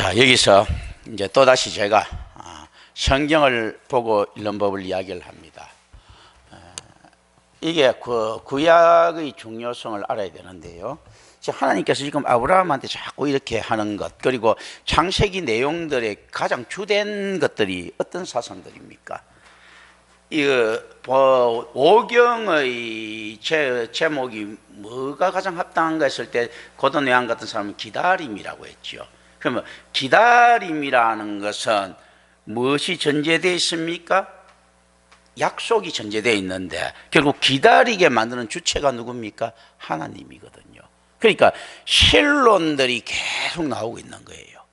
자, 여기서 이제 또다시 제가 성경을 보고 읽는 법을 이야기를 합니다. 이게 구약의 중요성을 알아야 되는데요. 하나님께서 지금 아브라함한테 자꾸 이렇게 하는 것, 그리고 창세기 내용들의 가장 주된 것들이 어떤 사상들입니까? 오경의 제목이 뭐가 가장 합당한가 했을 때 고든 외환 같은 사람은 기다림이라고 했죠. 그러면 기다림이라는 것은 무엇이 전제되어 있습니까? 약속이 전제되어 있는데 결국 기다리게 만드는 주체가 누굽니까? 하나님이거든요. 그러니까 신론들이 계속 나오고 있는 거예요.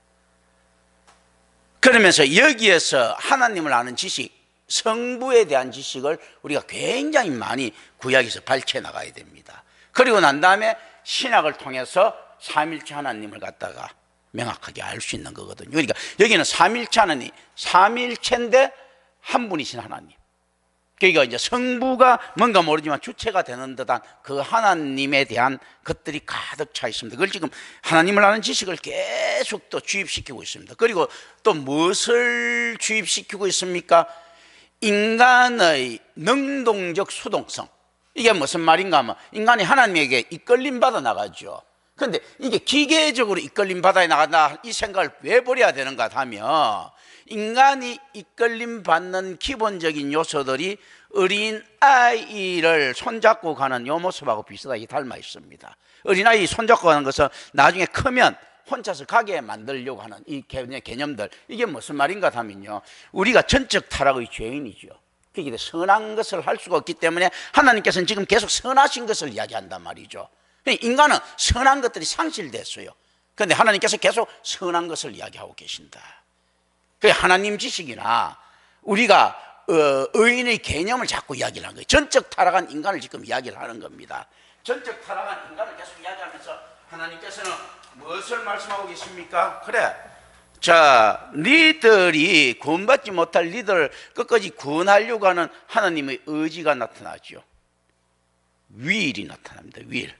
그러면서 여기에서 하나님을 아는 지식, 성부에 대한 지식을 우리가 굉장히 많이 구약에서 발췌해 나가야 됩니다. 그리고 난 다음에 신학을 통해서 삼일체 하나님을 갖다가 명확하게 알 수 있는 거거든요. 그러니까 여기는 삼일체 하나님, 삼일체인데 한 분이신 하나님. 그러니까 이제 성부가 뭔가 모르지만 주체가 되는 듯한 그 하나님에 대한 것들이 가득 차 있습니다. 그걸 지금 하나님을 아는 지식을 계속 또 주입시키고 있습니다. 그리고 또 무엇을 주입시키고 있습니까? 인간의 능동적 수동성. 이게 무슨 말인가 하면 인간이 하나님에게 이끌림 받아 나가죠. 그런데 이게 기계적으로 이끌림 받아 나간다, 이 생각을 왜 버려야 되는가 하면 인간이 이끌림 받는 기본적인 요소들이 어린 아이를 손잡고 가는 요 모습하고 비슷하게 닮아 있습니다. 어린아이 손잡고 가는 것은 나중에 크면 혼자서 가게 만들려고 하는 이 개념들, 이게 무슨 말인가 하면요, 우리가 전적 타락의 죄인이죠. 그게 선한 것을 할 수가 없기 때문에 하나님께서는 지금 계속 선하신 것을 이야기한단 말이죠. 인간은 선한 것들이 상실됐어요. 그런데 하나님께서 계속 선한 것을 이야기하고 계신다. 그 하나님 지식이나 우리가 의인의 개념을 자꾸 이야기를 하는 거예요. 전적 타락한 인간을 지금 이야기를 하는 겁니다. 전적 타락한 인간을 계속 이야기하면서 하나님께서는 무엇을 말씀하고 계십니까? 그래, 자, 니들이 구원받지 못할 니들을 끝까지 구원하려고 하는 하나님의 의지가 나타나죠. 윌이 나타납니다. 윌,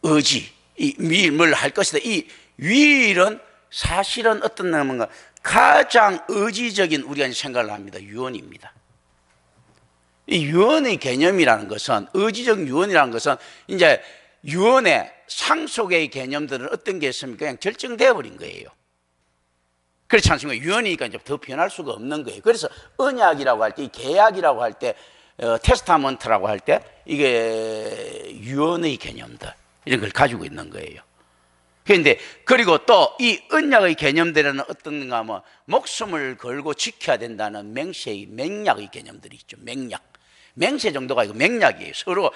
의지, 이 윌을 할 것이다. 이 윌은 사실은 어떤 뭔가 가장 의지적인 우리가 생각을 합니다. 유언입니다. 이 유언의 개념이라는 것은, 의지적 유언이라는 것은 이제 유언의 상속의 개념들은 어떤 게 있습니까? 그냥 결정되어 버린 거예요. 그렇지 않습니까? 유언이니까 이제 더 변할 수가 없는 거예요. 그래서 언약이라고 할 때, 이 계약이라고 할 때, 테스타먼트라고 할 때 이게 유언의 개념들, 이런 걸 가지고 있는 거예요. 그런데 그리고 또 이 언약의 개념들에는 어떤가 하면 목숨을 걸고 지켜야 된다는 맹세의 맹약의 개념들이 있죠. 맹약, 맹세 정도가 아니고 맹약이에요. 서로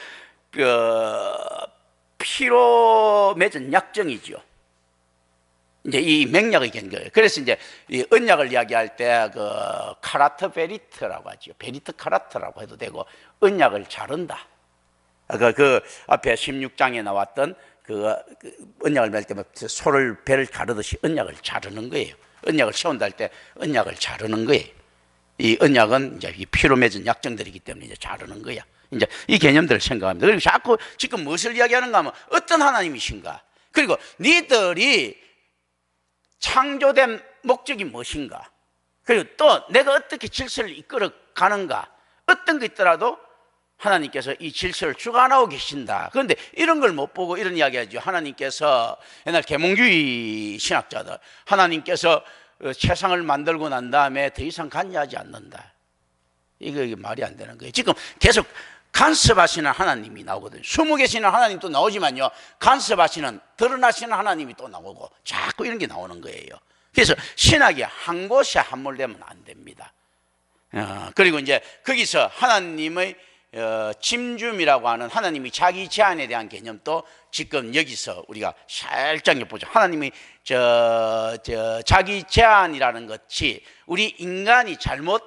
피로 맺은 약정이죠. 이제 이 맹약의 개념이에요. 그래서 이제 이 언약을 이야기할 때 카라트 베리트라고 하죠. 베리트 카라트라고 해도 되고, 언약을 자른다. 그 앞에 16장에 나왔던 언약을 맺을 때 소를 배를 가르듯이 언약을 자르는 거예요. 언약을 세운다 할 때 언약을 자르는 거예요. 이 언약은 이제 이 피로 맺은 약정들이기 때문에 이제 자르는 거야. 이제 이 개념들을 생각합니다. 그리고 자꾸 지금 무엇을 이야기하는가 하면 어떤 하나님이신가, 그리고 니들이 창조된 목적이 무엇인가, 그리고 또 내가 어떻게 질서를 이끌어 가는가, 어떤 거 있더라도 하나님께서 이 질서를 주관하고 계신다. 그런데 이런 걸 못 보고 이런 이야기 하죠. 하나님께서, 옛날 계몽주의 신학자들, 하나님께서 세상을 만들고 난 다음에 더 이상 관여하지 않는다. 이게 말이 안 되는 거예요. 지금 계속 간섭하시는 하나님이 나오거든요. 숨어 계시는 하나님도 나오지만요, 간섭하시는, 드러나시는 하나님이 또 나오고, 자꾸 이런 게 나오는 거예요. 그래서 신학이 한 곳에 함몰되면 안 됩니다. 그리고 이제 거기서 하나님의 짐줌이라고 하는 하나님이 자기 제한에 대한 개념도 지금 여기서 우리가 살짝 엿보죠. 하나님이 자기 제한이라는 것이 우리 인간이 잘못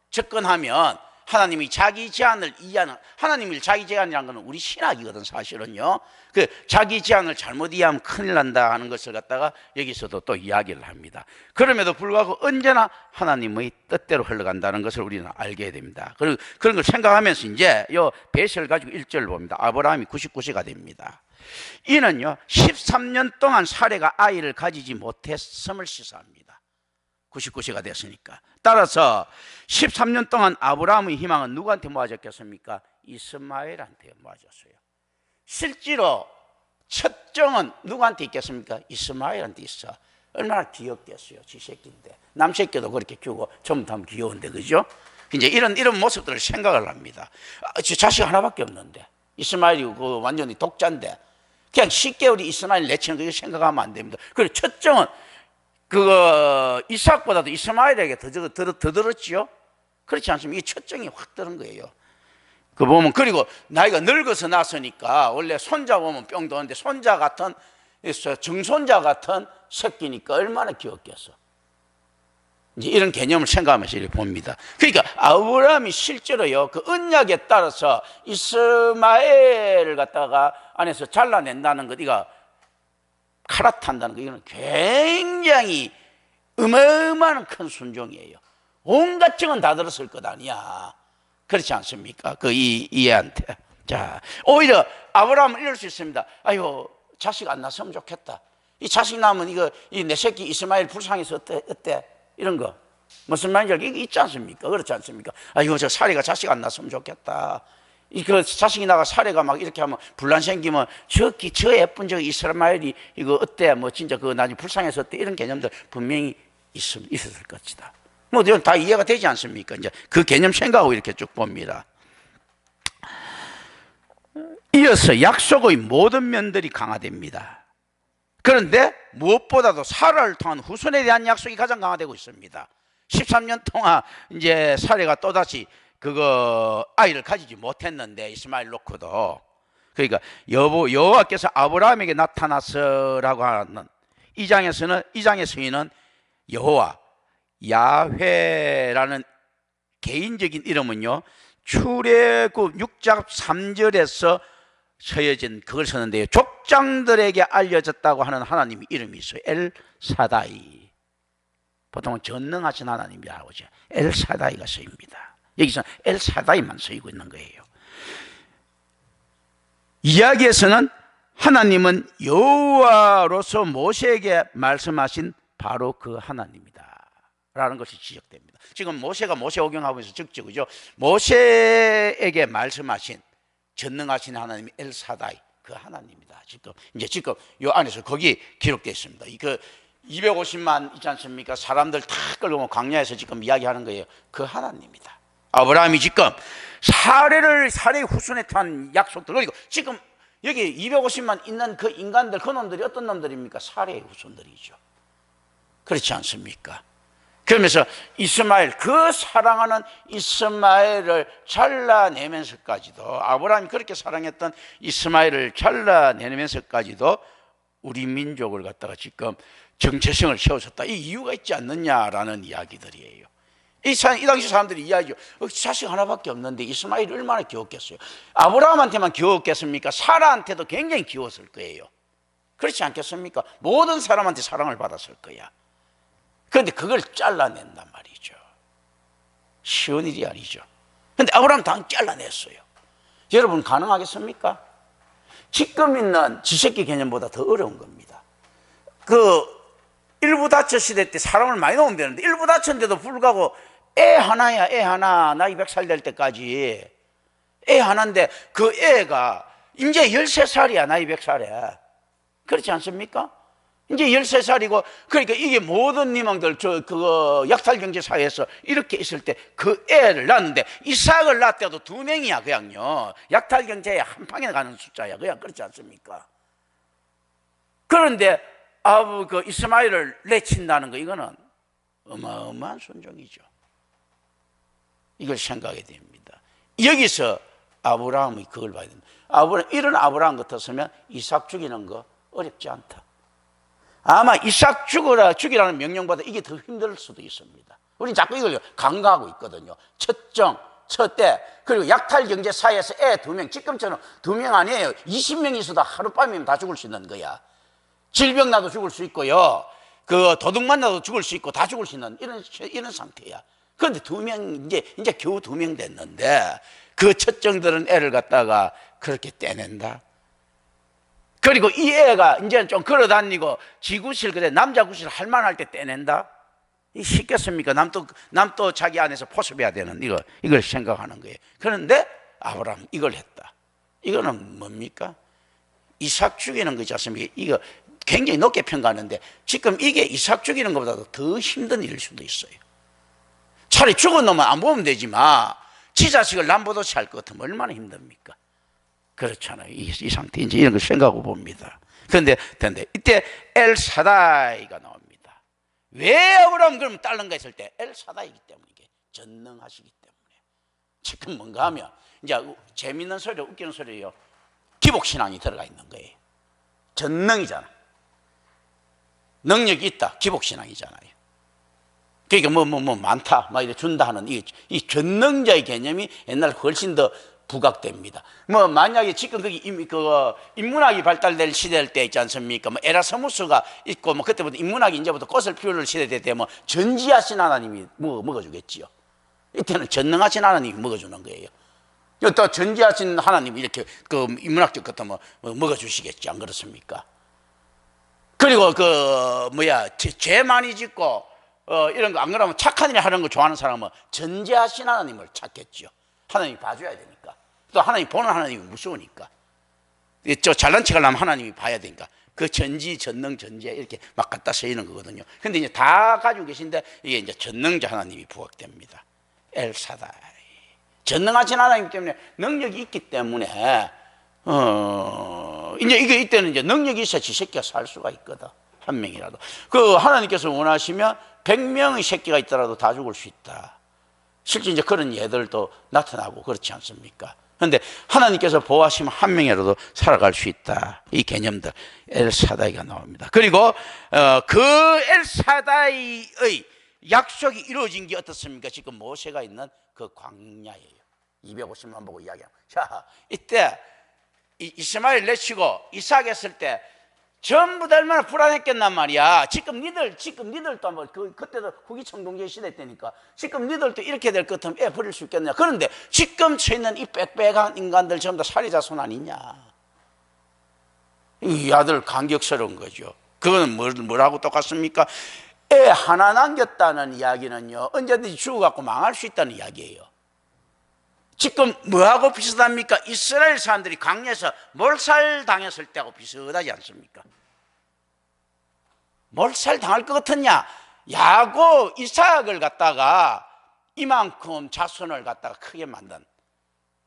접근하면 하나님이 자기 제한을 이해하는, 하나님이 자기 제한이라는 것은 우리 신학이거든 사실은요. 그 자기 제한을 잘못 이해하면 큰일 난다 하는 것을 갖다가 여기서도 또 이야기를 합니다. 그럼에도 불구하고 언제나 하나님의 뜻대로 흘러간다는 것을 우리는 알게 됩니다. 그리고 그런 걸 생각하면서 이제 요 베세를 가지고 1절을 봅니다. 아브라함이 99세가 됩니다. 이는요 13년 동안 사례가 아이를 가지지 못했음을 시사합니다. 99세가 됐으니까. 따라서 13년 동안 아브라함의 희망은 누구한테 모아졌겠습니까? 이스마엘한테 모아졌어요. 실제로 첫정은 누구한테 있겠습니까? 이스마엘한테 있어. 얼마나 귀엽겠어요. 지 새끼인데. 남 새끼도 그렇게 키우고 전부 다 귀여운데, 그죠? 이제 이런 모습들을 생각을 합니다. 자식 하나밖에 없는데, 이스마엘이 그 완전히 독자인데, 그냥 쉽게 우리 이스마엘 내치는 거 생각하면 안 됩니다. 그리고 첫정은 이삭보다도 이스마엘에게 더 들었지요? 그렇지 않습니까? 이 첫정이 확 들은 거예요. 그 보면, 그리고 나이가 늙어서 났으니까 원래 손자 보면 뿅 도는데 손자 같은, 증손자 같은 새끼니까 얼마나 귀엽겠어. 이제 이런 개념을 생각하면서 이렇게 봅니다. 그러니까 아브라함이 실제로요, 그 언약에 따라서 이스마엘을 갖다가 안에서 잘라낸다는 것, 이거 갈아탄다는 거, 이거는 굉장히 어마어마한 큰 순종이에요. 온갖 증은 다 들었을 것 아니야. 그렇지 않습니까? 이 애한테. 자, 오히려 아브라함은 이럴 수 있습니다. 아유, 자식 안 낳았으면 좋겠다. 이 자식 낳으면 이 내 새끼 이스마엘 불쌍해서 어때? 이런 거. 무슨 말인지 이게 있지 않습니까? 그렇지 않습니까? 아이고, 저 사례가 자식 안 낳았으면 좋겠다. 그 자식이 나가 사례가 막 이렇게 하면 분란 생기면 저 예쁜 저 이스마엘이 이거 어때? 뭐 진짜 나중에 불쌍해서 어때? 이런 개념들 분명히 있었을 것이다. 뭐 이건 다 이해가 되지 않습니까? 이제 그 개념 생각하고 이렇게 쭉 봅니다. 이어서 약속의 모든 면들이 강화됩니다. 그런데 무엇보다도 사라를 통한 후손에 대한 약속이 가장 강화되고 있습니다. 13년 동안 이제 사례가 또다시 아이를 가지지 못했는데, 이스마엘 놓고도. 그러니까 여호와께서 아브라함에게 나타나서라고 하는 이 장에서는 여호와 야훼라는 개인적인 이름은요, 출애굽 6장 3절에서 서여진 그걸 쓰는데요, 족장들에게 알려졌다고 하는 하나님의 이름이 있어요. 엘사다이. 보통은 전능하신 하나님이라고 하죠. 엘사다이가 쓰입니다. 여기서 엘사다이만 쓰이고 있는 거예요. 이야기에서는 하나님은 여호와로서 모세에게 말씀하신 바로 그 하나님이다 라는 것이 지적됩니다. 지금 모세가 모세오경하고 있어서 적죠, 그죠? 모세에게 말씀하신 전능하신 하나님이 엘사다이, 그 하나님이다. 지금 요 안에서 거기 기록되어 있습니다. 250만 있지 않습니까? 사람들 다 끌고 광야에서 지금 이야기하는 거예요. 그 하나님이다. 아브라함이 지금 사례의 후손에 탄 약속들, 그리고 지금 여기 250만 있는 그 인간들, 그 놈들이 어떤 놈들입니까? 사례의 후손들이죠. 그렇지 않습니까? 그러면서 이스마엘, 그 사랑하는 이스마엘을 잘라내면서까지도, 아브라함이 그렇게 사랑했던 이스마엘을 잘라내면서까지도 우리 민족을 갖다가 지금 정체성을 세우셨다. 이 이유가 있지 않느냐라는 이야기들이에요. 이 당시 사람들이 이야기죠. 자식 하나밖에 없는데 이스마엘이 얼마나 귀엽겠어요. 아브라함한테만 귀엽겠습니까? 사라한테도 굉장히 귀여웠을 거예요. 그렇지 않겠습니까? 모든 사람한테 사랑을 받았을 거야. 그런데 그걸 잘라낸단 말이죠. 쉬운 일이 아니죠. 그런데 아브라함 당 잘라냈어요. 여러분, 가능하겠습니까? 지금 있는 지새끼 개념보다 더 어려운 겁니다. 일부 다처 시대 때 사람을 많이 넣으면 되는데, 일부 다처인데도 불구하고 애 하나야, 애 하나. 나이 100살 될 때까지 애 하나인데, 그 애가 이제 13살이야 나이 100살에. 그렇지 않습니까? 이제 13살이고, 그러니까 이게 모든 희망들, 약탈경제 사회에서 이렇게 있을 때 그 애를 낳았는데, 이삭을 낳을 때도 2명이야, 그냥요. 약탈경제에 한 방에 가는 숫자야, 그냥. 그렇지 않습니까? 그런데, 이스마엘을 내친다는 거, 이거는 어마어마한 순종이죠. 이걸 생각해야 됩니다. 여기서 아브라함이 그걸 봐야 됩니다. 이런 아브라함 같았으면 이삭 죽이는 거 어렵지 않다. 아마 이삭 죽이라는 명령보다 이게 더 힘들 수도 있습니다. 우리는 자꾸 이걸 간과하고 있거든요. 첫때, 그리고 약탈 경제 사회에서 애 2명, 지금처럼 2명 아니에요. 20명이 있어도 하룻밤이면 다 죽을 수 있는 거야. 질병 나도 죽을 수 있고요. 도둑만 나도 죽을 수 있고 다 죽을 수 있는 이런 상태야. 그런데 2명, 이제 겨우 2명 됐는데, 그 첫정들은 애를 갖다가 그렇게 떼낸다. 그리고 이 애가 이제 좀 걸어다니고 지구실 그래 남자 구실 할 만할 때 떼낸다. 이 쉽겠습니까? 남도 자기 안에서 포섭해야 되는 이걸 생각하는 거예요. 그런데 아브라함 이걸 했다. 이거는 뭡니까? 이삭 죽이는 거지 않습니까? 이거 굉장히 높게 평가하는데 지금 이게 이삭 죽이는 것보다도 더 힘든 일일 수도 있어요. 차라리 죽은 놈은 안 보면 되지만 지 자식을 남보듯이 할 것 같으면 얼마나 힘듭니까? 그렇잖아요. 이 상태 이제 이런 걸 생각하고 봅니다. 그런데 이때 엘사다이가 나옵니다. 왜 아브라함 그럼 딸른가 했을 때 엘사다이기 때문에, 이게 전능하시기 때문에. 지금 뭔가 하면 이제 재밌는 소리, 웃기는 소리예요. 기복신앙이 들어가 있는 거예요. 전능이잖아. 능력이 있다. 기복신앙이잖아요. 그러니까 뭐 많다, 막 이렇게 준다 하는 이 전능자의 개념이 옛날 훨씬 더 부각됩니다. 뭐 만약에 지금 거기 인문학이 발달될 시대일 때 있지 않습니까? 뭐 에라스무스가 있고 뭐 그때부터 인문학이 이제부터 꽃을 피우는 시대 때 뭐 전지하신 하나님이 먹어주겠지요. 이때는 전능하신 하나님이 먹어주는 거예요. 또 전지하신 하나님이 이렇게 그 인문학적 것도 뭐 먹어주시겠지, 안 그렇습니까? 그리고 죄 많이 짓고 이런 거 안 그러면 착한 일 하는 거 좋아하는 사람은 전지하신 하나님을 찾겠죠. 하나님이 봐줘야 되니까. 또 하나님 보는 하나님이 무서우니까. 저 잘난 척 하려면 하나님이 봐야 되니까. 그 전지, 전능, 전지에 이렇게 막 갖다 쓰이는 거거든요. 근데 이제 다 가지고 계신데 이게 이제 전능자 하나님이 부각됩니다. 엘사다이. 전능하신 하나님 때문에 능력이 있기 때문에 이제 이때는 이제 능력이 있어야지 새끼가 살 수가 있거든. 한 명이라도. 그 하나님께서 원하시면 100명의 새끼가 있더라도 다 죽을 수 있다. 실제 이제 그런 예들도 나타나고 그렇지 않습니까? 그런데 하나님께서 보호하시면 한 명이라도 살아갈 수 있다. 이 개념들 엘사다이가 나옵니다. 그리고 그 엘사다이의 약속이 이루어진 게 어떻습니까? 지금 모세가 있는 그 광야예요. 250만 보고 이야기합니다. 자, 이때 이스마엘 내치고 이삭 했을 때 전부 다 얼마나 불안했겠단 말이야. 지금 니들도 뭐 그때도 후기청동제 시대 때니까 지금 니들도 이렇게 될 것 같으면 애 버릴 수 있겠냐. 그런데 지금 쳐 있는 이 빽빽한 인간들 전부 다 살인자 손 아니냐. 이 아들 감격스러운 거죠. 그거는 뭐라고 똑같습니까? 애 하나 남겼다는 이야기는요, 언제든지 죽어갖고 망할 수 있다는 이야기예요. 지금 뭐하고 비슷합니까? 이스라엘 사람들이 광야에서 몰살당했을 때하고 비슷하지 않습니까? 몰살당할 것 같았냐? 야곱, 이삭을 갖다가 이만큼 자손을 갖다가 크게 만든,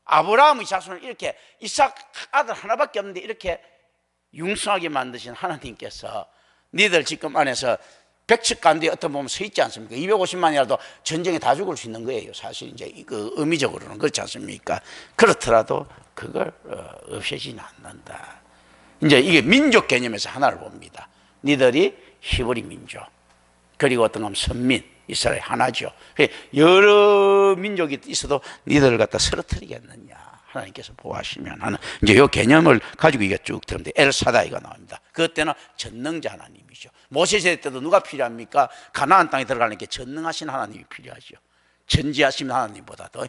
아브라함의 자손을 이렇게 이삭 아들 하나밖에 없는데 이렇게 융성하게 만드신 하나님께서 니들 지금 안에서 백척 가운데 어떤 보면 서 있지 않습니까? 250만이라도 전쟁에 다 죽을 수 있는 거예요. 사실 이제 그 의미적으로는 그렇지 않습니까? 그렇더라도 그걸 없애지는 않는다. 이제 이게 민족 개념에서 하나를 봅니다. 니들이 히브리 민족, 그리고 어떤 건 선민, 이스라엘 하나죠. 여러 민족이 있어도 니들을 갖다 쓰러뜨리겠느냐. 하나님께서 보호하시면 하는 이제 이 개념을 가지고 이게 쭉 들었는데 엘사다이가 나옵니다. 그때는 전능자 하나님이죠. 모세 세대 때도 누가 필요합니까? 가나안 땅에 들어가는 게 전능하신 하나님이 필요하죠. 전지하신 하나님보다도.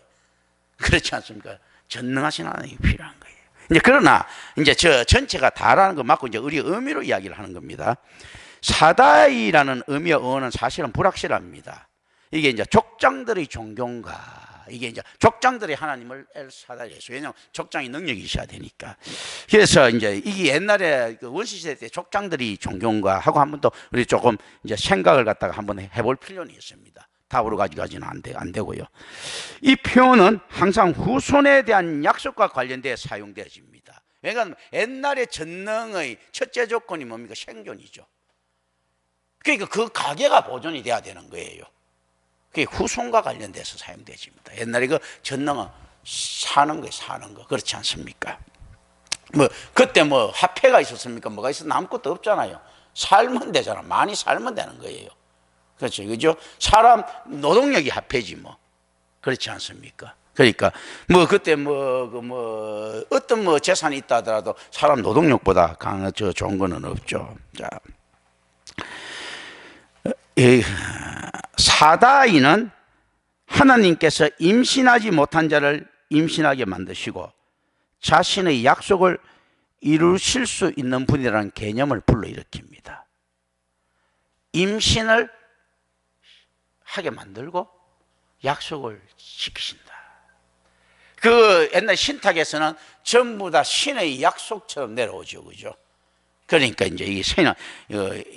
그렇지 않습니까? 전능하신 하나님이 필요한 거예요. 이제 그러나 이제 저 전체가 다라는 거 맞고 이제 우리가 의미로 이야기를 하는 겁니다. 사다이라는 의미의 어원은 사실은 불확실합니다. 이게 이제 족장들의 종교인가, 이게 이제 족장들이 하나님을 엘사다이 했어요. 왜냐하면 족장이 능력이 있어야 되니까. 그래서 이제 이게 옛날에 그 원시시대 때 족장들이 종교인가 하고 한번 더 우리 조금 이제 생각을 갖다가 한번 해볼 필요는 있습니다. 답으로 가지고는 안 되고요. 이 표현은 항상 후손에 대한 약속과 관련되어 사용되어집니다. 왜냐하면 옛날에 전능의 첫째 조건이 뭡니까? 생존이죠. 그러니까 그 가계가 보존이 돼야 되는 거예요. 그게 후손과 관련돼서 사용되집니다. 옛날에 그 전능은 사는 거예요, 사는 거. 그렇지 않습니까? 뭐, 그때 뭐 화폐가 있었습니까? 뭐가 있었나? 아무것도 없잖아요. 살면 되잖아. 많이 살면 되는 거예요. 그렇죠. 그죠? 사람 노동력이 화폐지 뭐. 그렇지 않습니까? 그러니까 뭐 그때 어떤 뭐 재산이 있다 하더라도 사람 노동력보다 좋은 거는 없죠. 자. 사다이는 하나님께서 임신하지 못한 자를 임신하게 만드시고 자신의 약속을 이루실 수 있는 분이라는 개념을 불러일으킵니다. 임신을 하게 만들고 약속을 지키신다. 그 옛날 신탁에서는 전부 다 신의 약속처럼 내려오죠, 그죠? 그러니까 이제 이 신은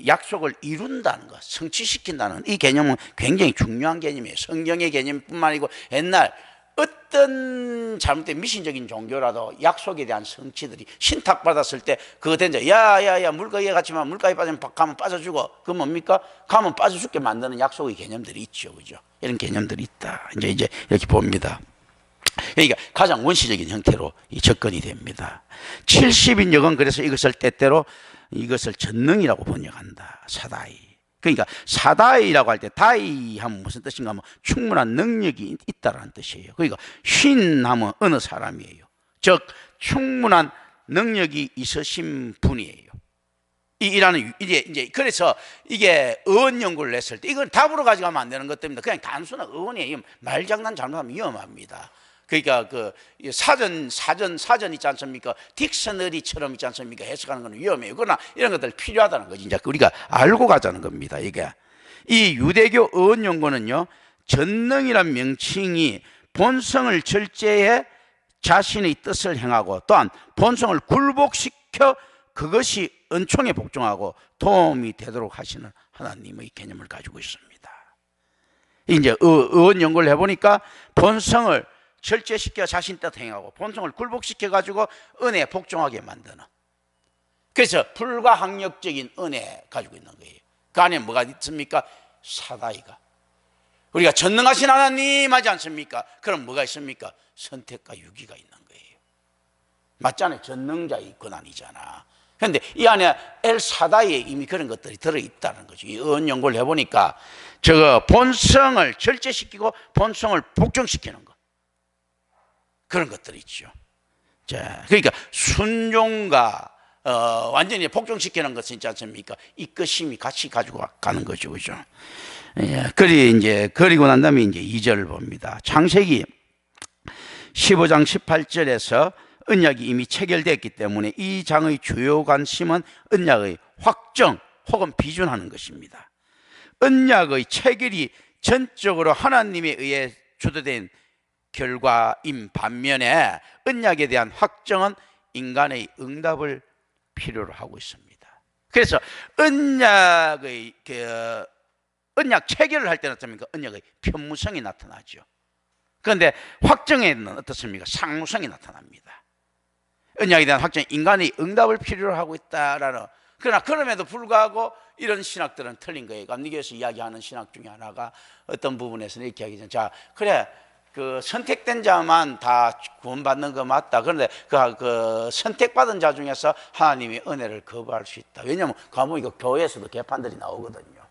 약속을 이룬다는 것, 성취시킨다는 이 개념은 굉장히 중요한 개념이에요. 성경의 개념뿐만 아니고 옛날 어떤 잘못된 미신적인 종교라도 약속에 대한 성취들이 신탁받았을 때 그거 된자 야야야 물가에 갔지만 물가에 빠지면 가면 빠져 죽어. 그건 뭡니까? 가면 빠져 죽게 만드는 약속의 개념들이 있죠, 그죠? 이런 개념들이 있다. 이제 이렇게 봅니다. 그러니까 가장 원시적인 형태로 접근이 됩니다. 70인역은 그래서 이것을 때때로 이것을 전능이라고 번역한다. 사다이. 그러니까 사다이라고 할 때 다이 하면 무슨 뜻인가 하면 충분한 능력이 있다라는 뜻이에요. 그러니까 쉰 하면 어느 사람이에요. 즉 충분한 능력이 있으신 분이에요. 이라는 이제 그래서 이게 어원 연구를 했을 때 이건 답으로 가져가면 안 되는 것 때문에 그냥 단순한 어원이에요. 말장난 잘못하면 위험합니다. 그러니까 그 사전 있지 않습니까? 딕셔너리처럼 있지 않습니까? 해석하는 건 위험해요. 그러나 이런 것들 필요하다는 거지. 이제 우리가 알고 가자는 겁니다. 이게 이 유대교 어원 연구는요, 전능이란 명칭이 본성을 절제해 자신의 뜻을 행하고 또한 본성을 굴복시켜 그것이 은총에 복종하고 도움이 되도록 하시는 하나님의 개념을 가지고 있습니다. 이제 어원 연구를 해보니까 본성을 절제시켜 자신 뜻 행하고 본성을 굴복시켜 가지고 은혜에 복종하게 만드는, 그래서 불가항력적인 은혜 가지고 있는 거예요. 그 안에 뭐가 있습니까? 사다이가, 우리가 전능하신 하나님 하지 않습니까? 그럼 뭐가 있습니까? 선택과 유기가 있는 거예요. 맞잖아요. 전능자의 권한이잖아. 그런데 이 안에 엘 사다이에 이미 그런 것들이 들어있다는 거죠. 이 어원 연구를 해보니까 저거 본성을 절제시키고 본성을 복종시키는 거, 그런 것들이 있죠. 자, 그러니까 순종과 완전히 복종시키는 것은 있지 않습니까? 이끄심이 같이 가지고 가는 거죠, 그죠? 예, 그리고 난 다음에 이제 2절을 봅니다. 창세기 15장 18절에서 언약이 이미 체결됐기 때문에 이 장의 주요 관심은 언약의 확정 혹은 비준하는 것입니다. 언약의 체결이 전적으로 하나님에 의해 주도된 결과인 반면에 언약에 대한 확정은 인간의 응답을 필요로 하고 있습니다. 그래서 언약 체결을 할 때는 어떻습니까? 언약의 편무성이 나타나죠. 그런데 확정에는 어떻습니까? 상무성이 나타납니다. 언약에 대한 확정, 인간의 응답을 필요로 하고 있다라는. 그러나 그럼에도 불구하고 이런 신학들은 틀린 거예요. 감리교에서 이야기하는 신학 중에 하나가 어떤 부분에서는 이렇게 하기죠. 자, 그래, 그 선택된 자만 다 구원받는 거 맞다. 그런데 그 선택받은 자 중에서 하나님이 은혜를 거부할 수 있다. 왜냐하면 가면 이거 교회에서도 개판들이 나오거든요.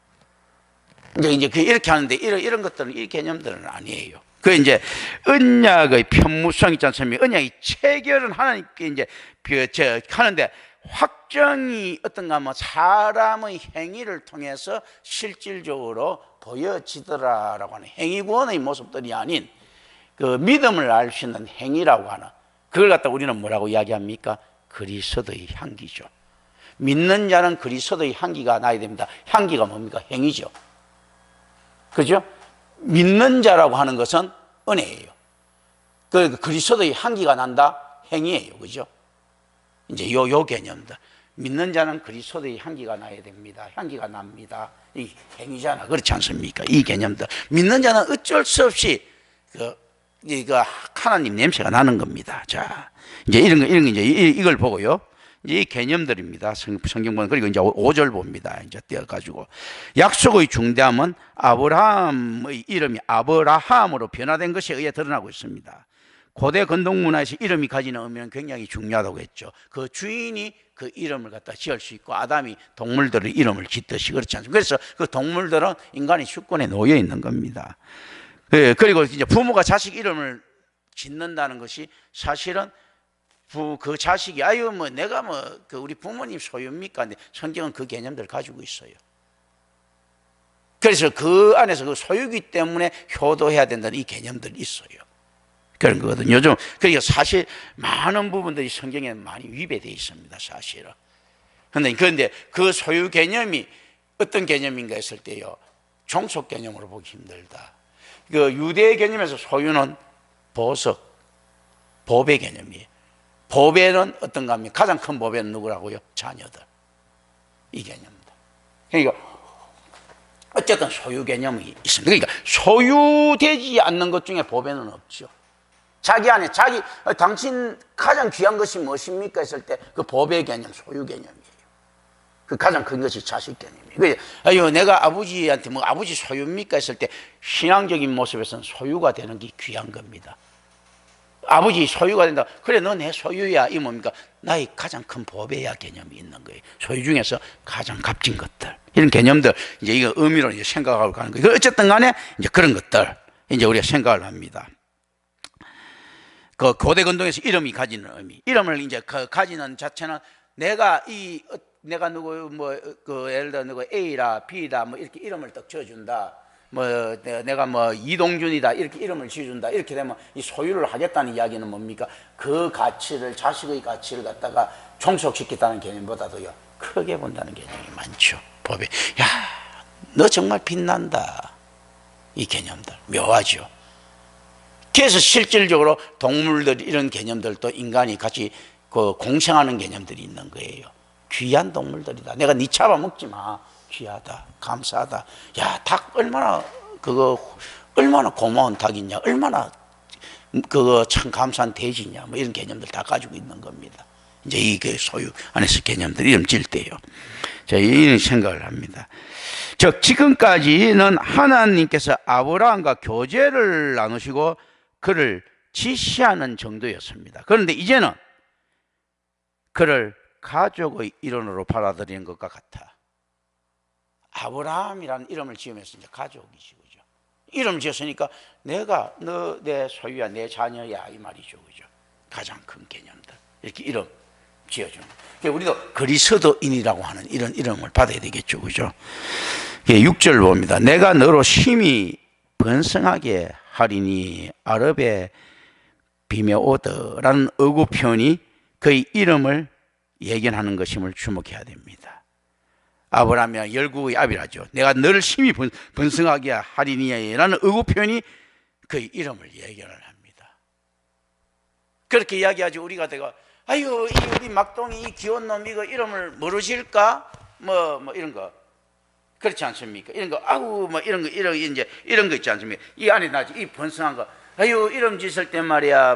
이제 이렇게 하는데 이런 것들은 이 개념들은 아니에요. 그 이제 언약의 편무성 있지 않습니까? 언약이 체결은 하나님께 이제 하는데 확정이 어떤가 하면 사람의 행위를 통해서 실질적으로 보여지더라라고 하는 행위구원의 모습들이 아닌 그 믿음을 알 수 있는 행위라고 하는, 그걸 갖다 우리는 뭐라고 이야기합니까? 그리스도의 향기죠. 믿는 자는 그리스도의 향기가 나야 됩니다. 향기가 뭡니까? 행위죠. 그죠? 믿는 자라고 하는 것은 은혜예요. 그 그리스도의 향기가 난다? 행위예요. 그죠? 이제 요 개념들. 믿는 자는 그리스도의 향기가 나야 됩니다. 향기가 납니다. 이 행위잖아. 그렇지 않습니까? 이 개념들. 믿는 자는 어쩔 수 없이 하나님 냄새가 나는 겁니다. 자, 이제 이걸 보고요. 이제 이 개념들입니다. 성경 보면. 그리고 이제 5절 봅니다. 이제 떼어가지고. 약속의 중대함은 아브라함의 이름이 아브라함으로 변화된 것에 의해 드러나고 있습니다. 고대 건동 문화에서 이름이 가지는 의미는 굉장히 중요하다고 했죠. 그 주인이 그 이름을 갖다 지을 수 있고 아담이 동물들의 이름을 짓듯이 그렇지 않습니까? 그래서 그 동물들은 인간의 주권에 놓여 있는 겁니다. 그리고 이제 부모가 자식 이름을 짓는다는 것이 사실은 그 자식이 내가 우리 부모님 소유입니까? 근데 성경은 그 개념들을 가지고 있어요. 그래서 그 안에서 그 소유기 때문에 효도해야 된다는 이 개념들이 있어요. 그런 거거든요. 요즘 그러니까 사실 많은 부분들이 성경에 많이 위배되어 있습니다, 사실은. 그런데 그 소유 개념이 어떤 개념인가 했을 때요, 종속 개념으로 보기 힘들다. 그 유대 개념에서 소유는 보석, 보배 개념이에요. 보배는 어떤가 하면 가장 큰 보배는 누구라고요? 자녀들. 이 개념입니다. 그러니까 어쨌든 소유 개념이 있습니다. 그러니까 소유되지 않는 것 중에 보배는 없죠. 자기 안에 당신 가장 귀한 것이 무엇입니까 했을 때 그 보배 개념, 소유 개념이에요. 그 가장 큰 것이 자식 개념이에요. 아유, 내가 아버지한테 뭐 아버지 소유입니까 했을 때 신앙적인 모습에서는 소유가 되는 게 귀한 겁니다. 아버지 소유가 된다. 그래, 너 내 소유야. 이 뭡니까? 나의 가장 큰 보배야 개념이 있는 거예요. 소유 중에서 가장 값진 것들. 이런 개념들, 이제 이거 의미로 이제 생각하고 가는 거예요. 어쨌든 간에 이제 그런 것들, 이제 우리가 생각을 합니다. 그 고대 근동에서 이름이 가지는 의미. 이름을 이제 가지는 자체는 내가 누구, 예를 들어 누구 A라, B다, 뭐 이렇게 이름을 딱 지어준다. 내가 이동준이다 이렇게 이름을 지어준다 이렇게 되면 이 소유를 하겠다는 이야기는 뭡니까? 그 가치를, 자식의 가치를 갖다가 종속시켰다는 개념보다도요 크게 본다는 개념이 많죠. 법에 야, 너 정말 빛난다, 이 개념들 묘하죠. 그래서 실질적으로 동물들 이런 개념들도 인간이 같이 공생하는 개념들이 있는 거예요. 귀한 동물들이다. 내가 네 잡아먹지 마. 귀하다, 감사하다. 야, 닭 얼마나 고마운 닭이냐, 얼마나 참 감사한 돼지냐, 뭐 이런 개념들 다 가지고 있는 겁니다. 이제 이게 소유 안에서 개념들 이름 질 때요. 자, 이런 생각을 합니다. 즉 지금까지는 하나님께서 아브라함과 교제를 나누시고 그를 지시하는 정도였습니다. 그런데 이제는 그를 가족의 일원으로 받아들이는 것과 같아. 아브라함이라는 이름을 지으면서 이제 가족이지, 그죠? 이름 지었으니까 내가 너 내 소유야, 내 자녀야, 이 말이죠, 그죠? 가장 큰 개념들 이렇게 이름 지어주는. 우리도 그리스도인이라고 하는 이런 이름을 받아야 되겠죠, 그죠? 6절 봅니다. 내가 너로 심히 번성하게 하리니 아랍의 비메오드라는 어구 표현이 그의 이름을 예견하는 것임을 주목해야 됩니다. 아브라함이 열국의 아비라죠. 내가 너를 심히 번성하게 하리니라는 어구 표현이 그의 이름을 예견을 합니다. 그렇게 이야기하지 우리가 내가 아유, 우리 막동이 이 귀여운 놈 이거 이름을 뭐로 지을까? 뭐 이런 거 그렇지 않습니까? 이런 거 아우 뭐 이런 거 이런 거 있지 않습니까? 이 안에 나지 이 번성한 거. 아유, 이름 짓을 때 말이야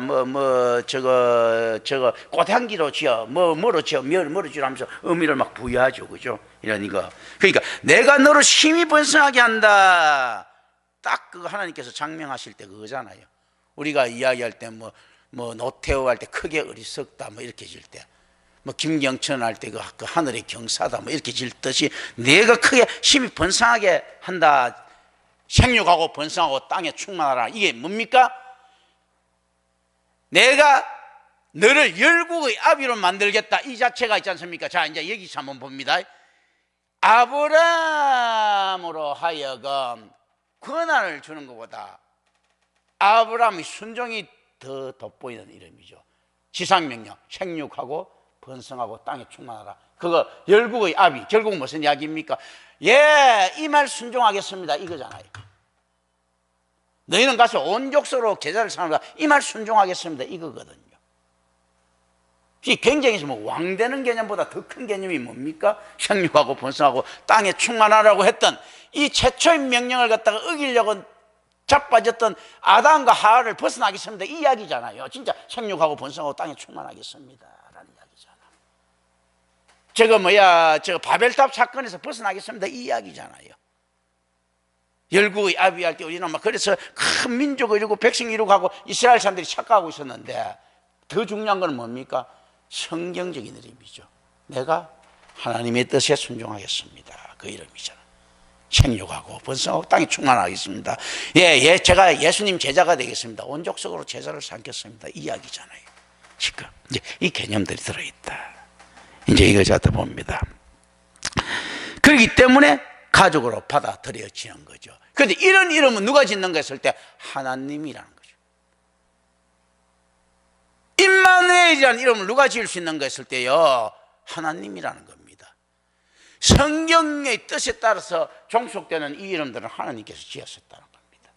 저거 꽃향기로 지어 뭐로 지어 뭐로 지어 하면서 의미를 막 부여하죠, 그죠? 이런 거. 그러니까 내가 너를 심히 번성하게 한다. 딱 그거 하나님께서 장명하실 때 그거잖아요. 우리가 이야기할 때 노태우 할 때 크게 어리석다 뭐 이렇게 질 때, 김경천 할 때 그 하늘의 경사다 뭐 이렇게 질 듯이 내가 크게 심히 번성하게 한다. 생육하고 번성하고 땅에 충만하라. 이게 뭡니까? 내가 너를 열국의 아비로 만들겠다. 이 자체가 있지 않습니까? 자, 이제 여기서 한번 봅니다. 아브라함으로 하여금 권한을 주는 것보다 아브라함의 순종이 더 돋보이는 이름이죠. 지상명령, 생육하고 번성하고 땅에 충만하라. 그거 열국의 아비, 결국 무슨 이야기입니까? 예, 이 말 순종하겠습니다 이거잖아요. 너희는 가서 온 족속으로 제자를 삼으라. 이 말 순종하겠습니다 이거거든요. 굉장히 왕되는 개념보다 더 큰 개념이 뭡니까? 생육하고 번성하고 땅에 충만하라고 했던 이 최초의 명령을 갖다가 어기려고 자빠졌던 아담과 하와를 벗어나겠습니다 이 이야기잖아요. 진짜 생육하고 번성하고 땅에 충만하겠습니다 라는 이야기잖아. 저거 바벨탑 사건에서 벗어나겠습니다 이 이야기잖아요. 열국의 아비 할 때 우리는 그래서 큰 민족을 이루고 백성 이루고 하고 이스라엘 사람들이 착각하고 있었는데 더 중요한 건 뭡니까? 성경적인 이름이죠. 내가 하나님의 뜻에 순종하겠습니다 그 이름이잖아. 생육하고 번성하고 땅에 충만하겠습니다. 제가 예수님 제자가 되겠습니다. 온 족속으로 제자를 삼겠습니다 이 이야기잖아요. 지금 이제 이 개념들이 들어있다. 이제 이걸 갖다 봅니다. 그렇기 때문에 가족으로 받아들여지는 거죠. 그런데 이런 이름은 누가 짓는 거 했을 때 하나님이라는 거죠. 임마누엘이라는 이름을 누가 지을 수 있는가 했을 때요, 하나님이라는 겁니다. 성경의 뜻에 따라서 종속되는 이 이름들은 하나님께서 지었었다는 겁니다.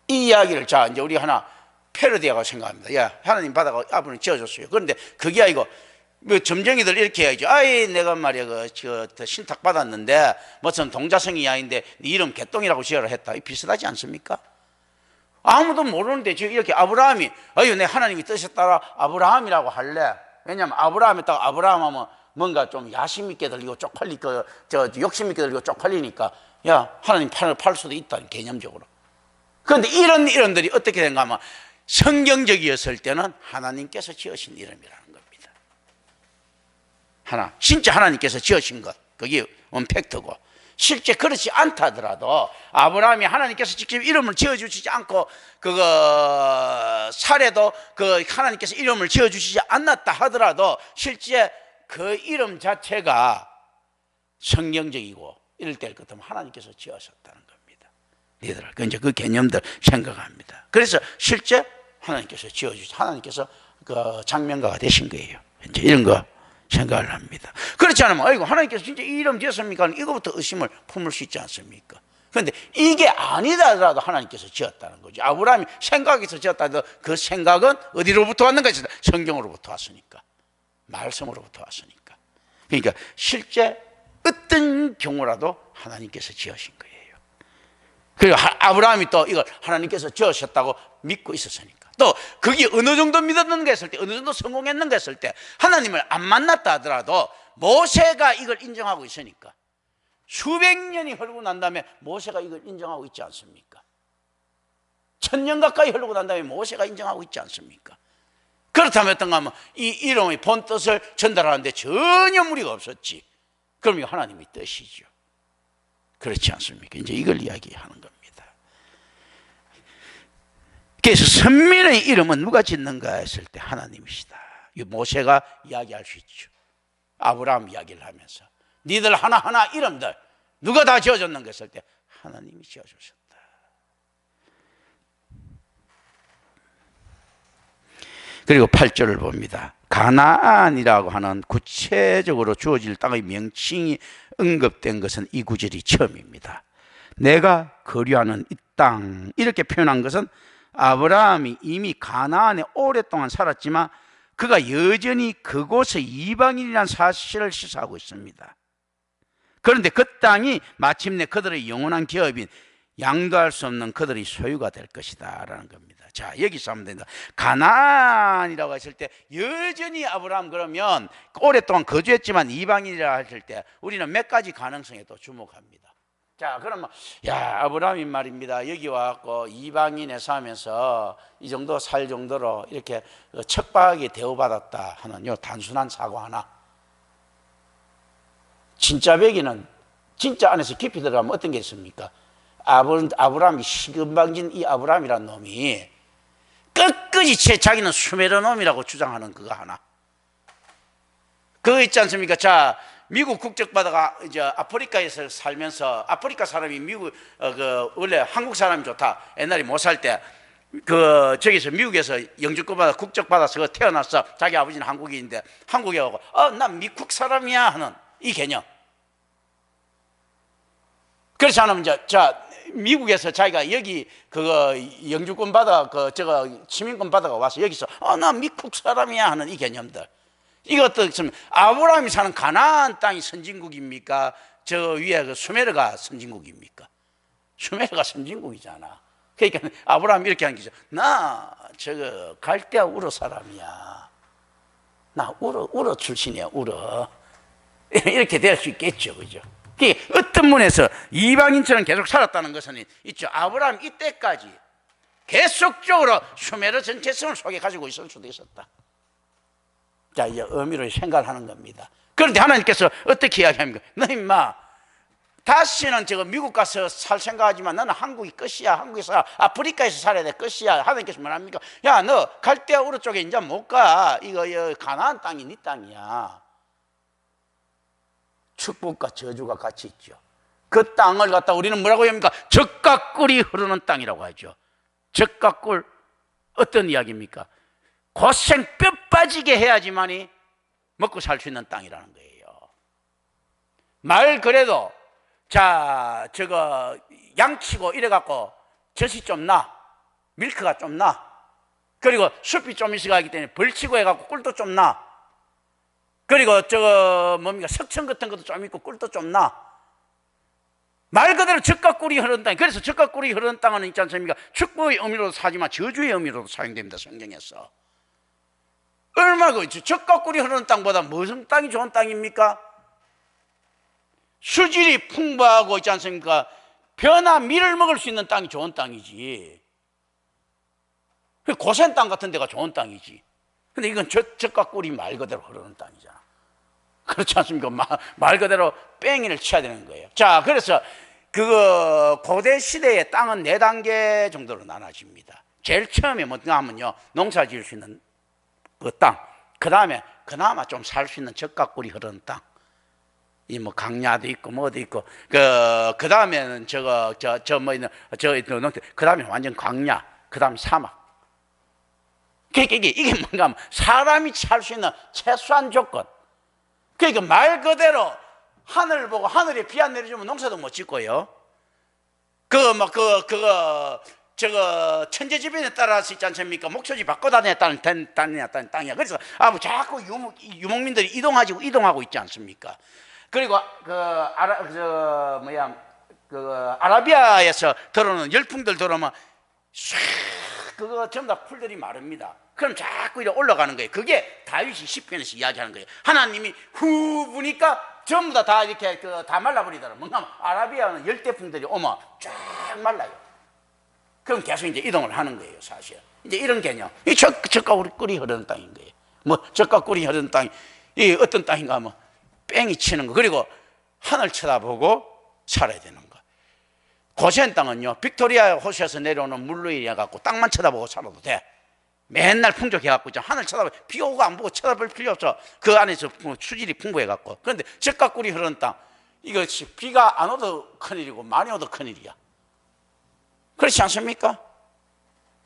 이 이야기를 자 이제 우리 하나 패러디하고 생각합니다. 야, 하나님 바다가 아버님 지어줬어요. 그런데 그게 아니고 뭐 점쟁이들 이렇게 해야죠. 아이 내가 말이야 그 신탁 받았는데 무슨 동자성이 아닌데 네 이름 개똥이라고 지어라 했다. 이 비슷하지 않습니까? 아무도 모르는데 지금 이렇게 아브라함이 아유 내 하나님이 뜻에 따라 아브라함이라고 할래. 왜냐하면 아브라함 했다가 아브라함 하면 뭔가 좀 야심 있게 들리고 쪽팔리고 욕심 있게 들리고 쪽팔리니까 야 하나님 팔 수도 있다는 개념적으로. 그런데 이런 이름들이 어떻게 된가 하면 성경적이었을 때는 하나님께서 지으신 이름이라는 겁니다. 진짜 하나님께서 지으신 것, 그게 원팩트고, 실제 그렇지 않다 하더라도 아브라함이 하나님께서 직접 이름을 지어주시지 않고 사례도 하나님께서 이름을 지어주시지 않았다 하더라도 실제 그 이름 자체가 성경적이고 이럴 때 같으면 하나님께서 지으셨다는 겁니다. 얘들아, 이제 그 개념들 생각합니다. 그래서 실제 하나님께서 지어주시, 하나님께서 그 장면가가 되신 거예요. 이제 이런 거 생각을 합니다. 그렇지 않으면 아이고 하나님께서 진짜 이 이름 지었습니까? 이거부터 의심을 품을 수 있지 않습니까? 그런데 이게 아니다 하더라도 하나님께서 지었다는 거죠. 아브라함이 생각해서 지었다 해도 그 생각은 어디로부터 왔는가 했을 때 성경으로부터 왔으니까, 말씀으로부터 왔으니까. 그러니까 실제 어떤 경우라도 하나님께서 지으신 거예요. 그리고 아브라함이 또 이걸 하나님께서 지으셨다고 믿고 있었으니까, 또 그게 어느 정도 믿었는가 했을 때, 어느 정도 성공했는가 했을 때 하나님을 안 만났다 하더라도 모세가 이걸 인정하고 있으니까, 수백 년이 흐르고 난 다음에 모세가 이걸 인정하고 있지 않습니까? 1000년 가까이 흐르고 난 다음에 모세가 인정하고 있지 않습니까? 그렇다면 어떤가 하면 이 이름의 본 뜻을 전달하는데 전혀 무리가 없었지. 그럼 이거 하나님의 뜻이죠. 그렇지 않습니까? 이제 이걸 이야기하는 겁니다. 그래서 선민의 이름은 누가 짓는가 했을 때 하나님이시다. 이 모세가 이야기할 수 있죠. 아브라함 이야기를 하면서 니들 하나하나 이름들 누가 다 지어줬는가 했을 때 하나님이 지어주셨다. 그리고 8절을 봅니다. 가나안이라고 하는 구체적으로 주어질 땅의 명칭이 언급된 것은 이 구절이 처음입니다. 내가 거류하는 이 땅, 이렇게 표현한 것은 아브라함이 이미 가나안에 오랫동안 살았지만 그가 여전히 그곳의 이방인이라는 사실을 시사하고 있습니다. 그런데 그 땅이 마침내 그들의 영원한 기업인 양도할 수 없는 그들의 소유가 될 것이다 라는 겁니다. 자, 여기서 하면 된다. 가나안이라고 했을 때 여전히 아브라함, 그러면 오랫동안 거주했지만 이방인이라 했을 때 우리는 몇 가지 가능성에 또 주목합니다. 자, 그러면 야, 아브라함이 말입니다. 여기 와갖고 이방인에서 하면서 이 정도 살 정도로 이렇게 척박하게 대우받았다 하는 요 단순한 사고 하나. 진짜 배기는 진짜 안에서 깊이 들어가면 어떤 게 있습니까? 아브라함이 시금방진 이 아브라함이라는 놈이 끝까지 자기는 수메르 놈이라고 주장하는 그거 하나. 그거 있지 않습니까? 자, 미국 국적 받아가 이제 아프리카에서 살면서, 아프리카 사람이 미국 원래 한국 사람이 좋다. 옛날에 못 살 때 저기서 미국에서 영주권 받아 국적 받아서 태어났어. 자기 아버지는 한국인인데 한국에 오고 난 미국 사람이야 하는 이 개념. 그렇지 않으면 미국에서 자기가 여기 영주권 받아 시민권 받아가 와서 여기서 나 미국 사람이야 하는 이 개념들. 이것도 아브라함이 사는 가나안 땅이 선진국입니까? 저 위에 수메르가 선진국입니까? 수메르가 선진국이잖아. 그러니까 아브라함이 이렇게 하는 거죠. 나 갈대아 우르 사람이야. 나 우르 출신이야. 우르. 이렇게 될 수 있겠죠, 그죠? 어떤 면에서 이방인처럼 계속 살았다는 것은 있죠. 아브라함 이때까지 계속적으로 수메르 정체성을 속에 가지고 있을 수도 있었다. 자, 이제 의미로 생각하는 겁니다. 그런데 하나님께서 어떻게 이야기합니까? 너 임마 다시는 미국 가서 살 생각하지만 나는 한국이 끝이야. 한국에서 아프리카에서 살아야 돼. 끝이야. 하나님께서 뭐랍니까? 야, 너 갈대아 우르 쪽에 이제 못 가. 이거 가나안 땅이 네 땅이야. 축복과 저주가 같이 있죠. 그 땅을 갖다 우리는 뭐라고 합니까? 젖과 꿀이 흐르는 땅이라고 하죠. 젖과 꿀, 어떤 이야기입니까? 고생 뼈 빠지게 해야지만이 먹고 살 수 있는 땅이라는 거예요. 말 그래도 자 저거 양치고 이래갖고 젖이 좀 나, 밀크가 좀 나, 그리고 숲이 좀 있어가기 때문에 벌치고 해갖고 꿀도 좀 나, 그리고 저거 뭡니까 석청 같은 것도 좀 있고 꿀도 좀 나. 말 그대로 젖과 꿀이 흐르는 땅. 그래서 젖과 꿀이 흐르는 땅은 있지 않습니까? 축복의 의미로도 사지만 저주의 의미로도 사용됩니다, 성경에서. 얼마나 그 젖과 꿀이 흐르는 땅보다 무슨 땅이 좋은 땅입니까? 수질이 풍부하고 있지 않습니까? 벼나 밀을 먹을 수 있는 땅이 좋은 땅이지. 고센 땅 같은 데가 좋은 땅이지. 근데 이건 젖과 꿀이 말 그대로 흐르는 땅이잖아. 그렇지 않습니까? 말 그대로 뺑이를 쳐야 되는 거예요. 자, 그래서 고대 시대의 땅은 4단계 정도로 나눠집니다. 제일 처음에 뭔가 하면요, 농사 지을 수 있는 그 땅. 그 다음에 그나마 좀 살 수 있는 젖과 꿀이 흐르는 땅. 이 뭐 강야도 있고 뭐도 있고 그 다음에는 그 다음에 완전 광야, 그 다음에 사막. 그러니까 이게 뭔가 하면 사람이 살 수 있는 최소한 조건. 그러니까 말 그대로 하늘을 보고 하늘에 비 안 내려주면 농사도 못 짓고요. 저거 천재지변에 따라서 있지 않습니까? 목초지 바꿔 다녔다는 땅이야. 그래서 뭐 자꾸 유목민들이 이동하고 있지 않습니까? 그리고 아라비아에서 들어오는 열풍들 들어오면 그거 전부 다 풀들이 마릅니다. 그럼 자꾸 이렇게 올라가는 거예요. 그게 다윗이 10편에서 이야기하는 거예요. 하나님이 후 부니까 전부 다 이렇게 다 말라버리더라. 뭔가 아라비아는 열대풍들이 오면 쫙 말라요. 그럼 계속 이제 이동을 하는 거예요, 사실. 이제 이런 개념. 이 젖과 꿀이 흐르는 땅인 거예요. 뭐 젖과 꿀이 흐르는 땅이 이 어떤 땅인가 하면 뺑이 치는 거. 그리고 하늘 쳐다보고 살아야 되는 거. 고센 땅은요, 빅토리아 호수에서 내려오는 물로 인해 갖고 땅만 쳐다보고 살아도 돼. 맨날 풍족해 갖고 하늘 쳐다보고 비 오고 안 보고 쳐다볼 필요 없어. 그 안에서 수질이 풍부해 갖고. 그런데 젖과 꿀이 흐르는 땅, 이것이 비가 안 오도 큰일이고 많이 오도 큰일이야. 그렇지 않습니까?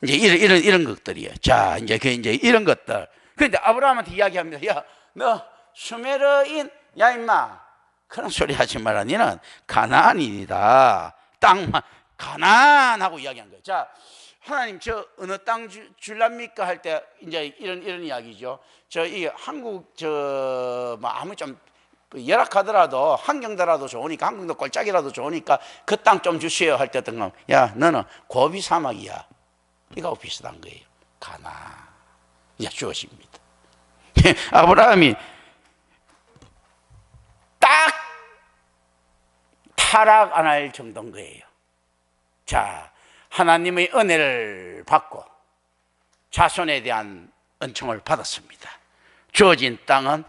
이제 이런 것들이에요. 자, 이제 이런 것들. 그런데 아브라함한테 이야기합니다. 야, 너 수메르인, 야 임마, 그런 소리 하지 마라. 너는 가나안인이다. 땅만 가나안하고 이야기한 거예요. 자, 하나님 저 어느 땅 줄랍니까 할 때 이제 이런 이야기죠. 이 한국 뭐 아무 좀 열악하더라도 환경더라도 좋으니까, 한국도 꼴짝이라도 좋으니까 그 땅 좀 주세요 할 때 어떤 거, 야 너는 고비 사막이야. 이거하고 비슷한 거예요. 가나 이제 주어집니다. 아브라함이 딱 타락 안 할 정도인 거예요. 자, 하나님의 은혜를 받고 자손에 대한 은총을 받았습니다. 주어진 땅은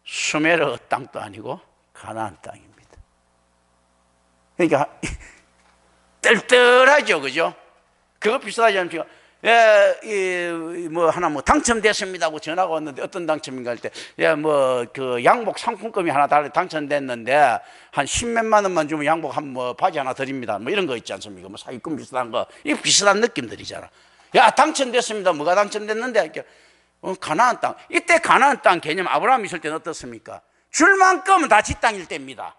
수메르 땅도 아니고 가나안 땅입니다. 그러니까 뜰뜰하죠, 그죠? 그거 비슷하지 않습니까? 뭐 당첨됐습니다 하고 전화가 왔는데 어떤 당첨인가 할 때, 양복 상품권이 하나 당첨됐는데 한 10몇만 원만 주면 양복 바지 하나 드립니다. 뭐 이런 거 있지 않습니까? 뭐 사기꾼 비슷한 거. 이거 비슷한 느낌들이잖아. 야, 당첨됐습니다. 뭐가 당첨됐는데? 이렇게. 가나안 땅. 이때 가나안 땅 개념 아브라함이 있을 때는 어떻습니까? 줄만큼은 다 지 땅일 때입니다.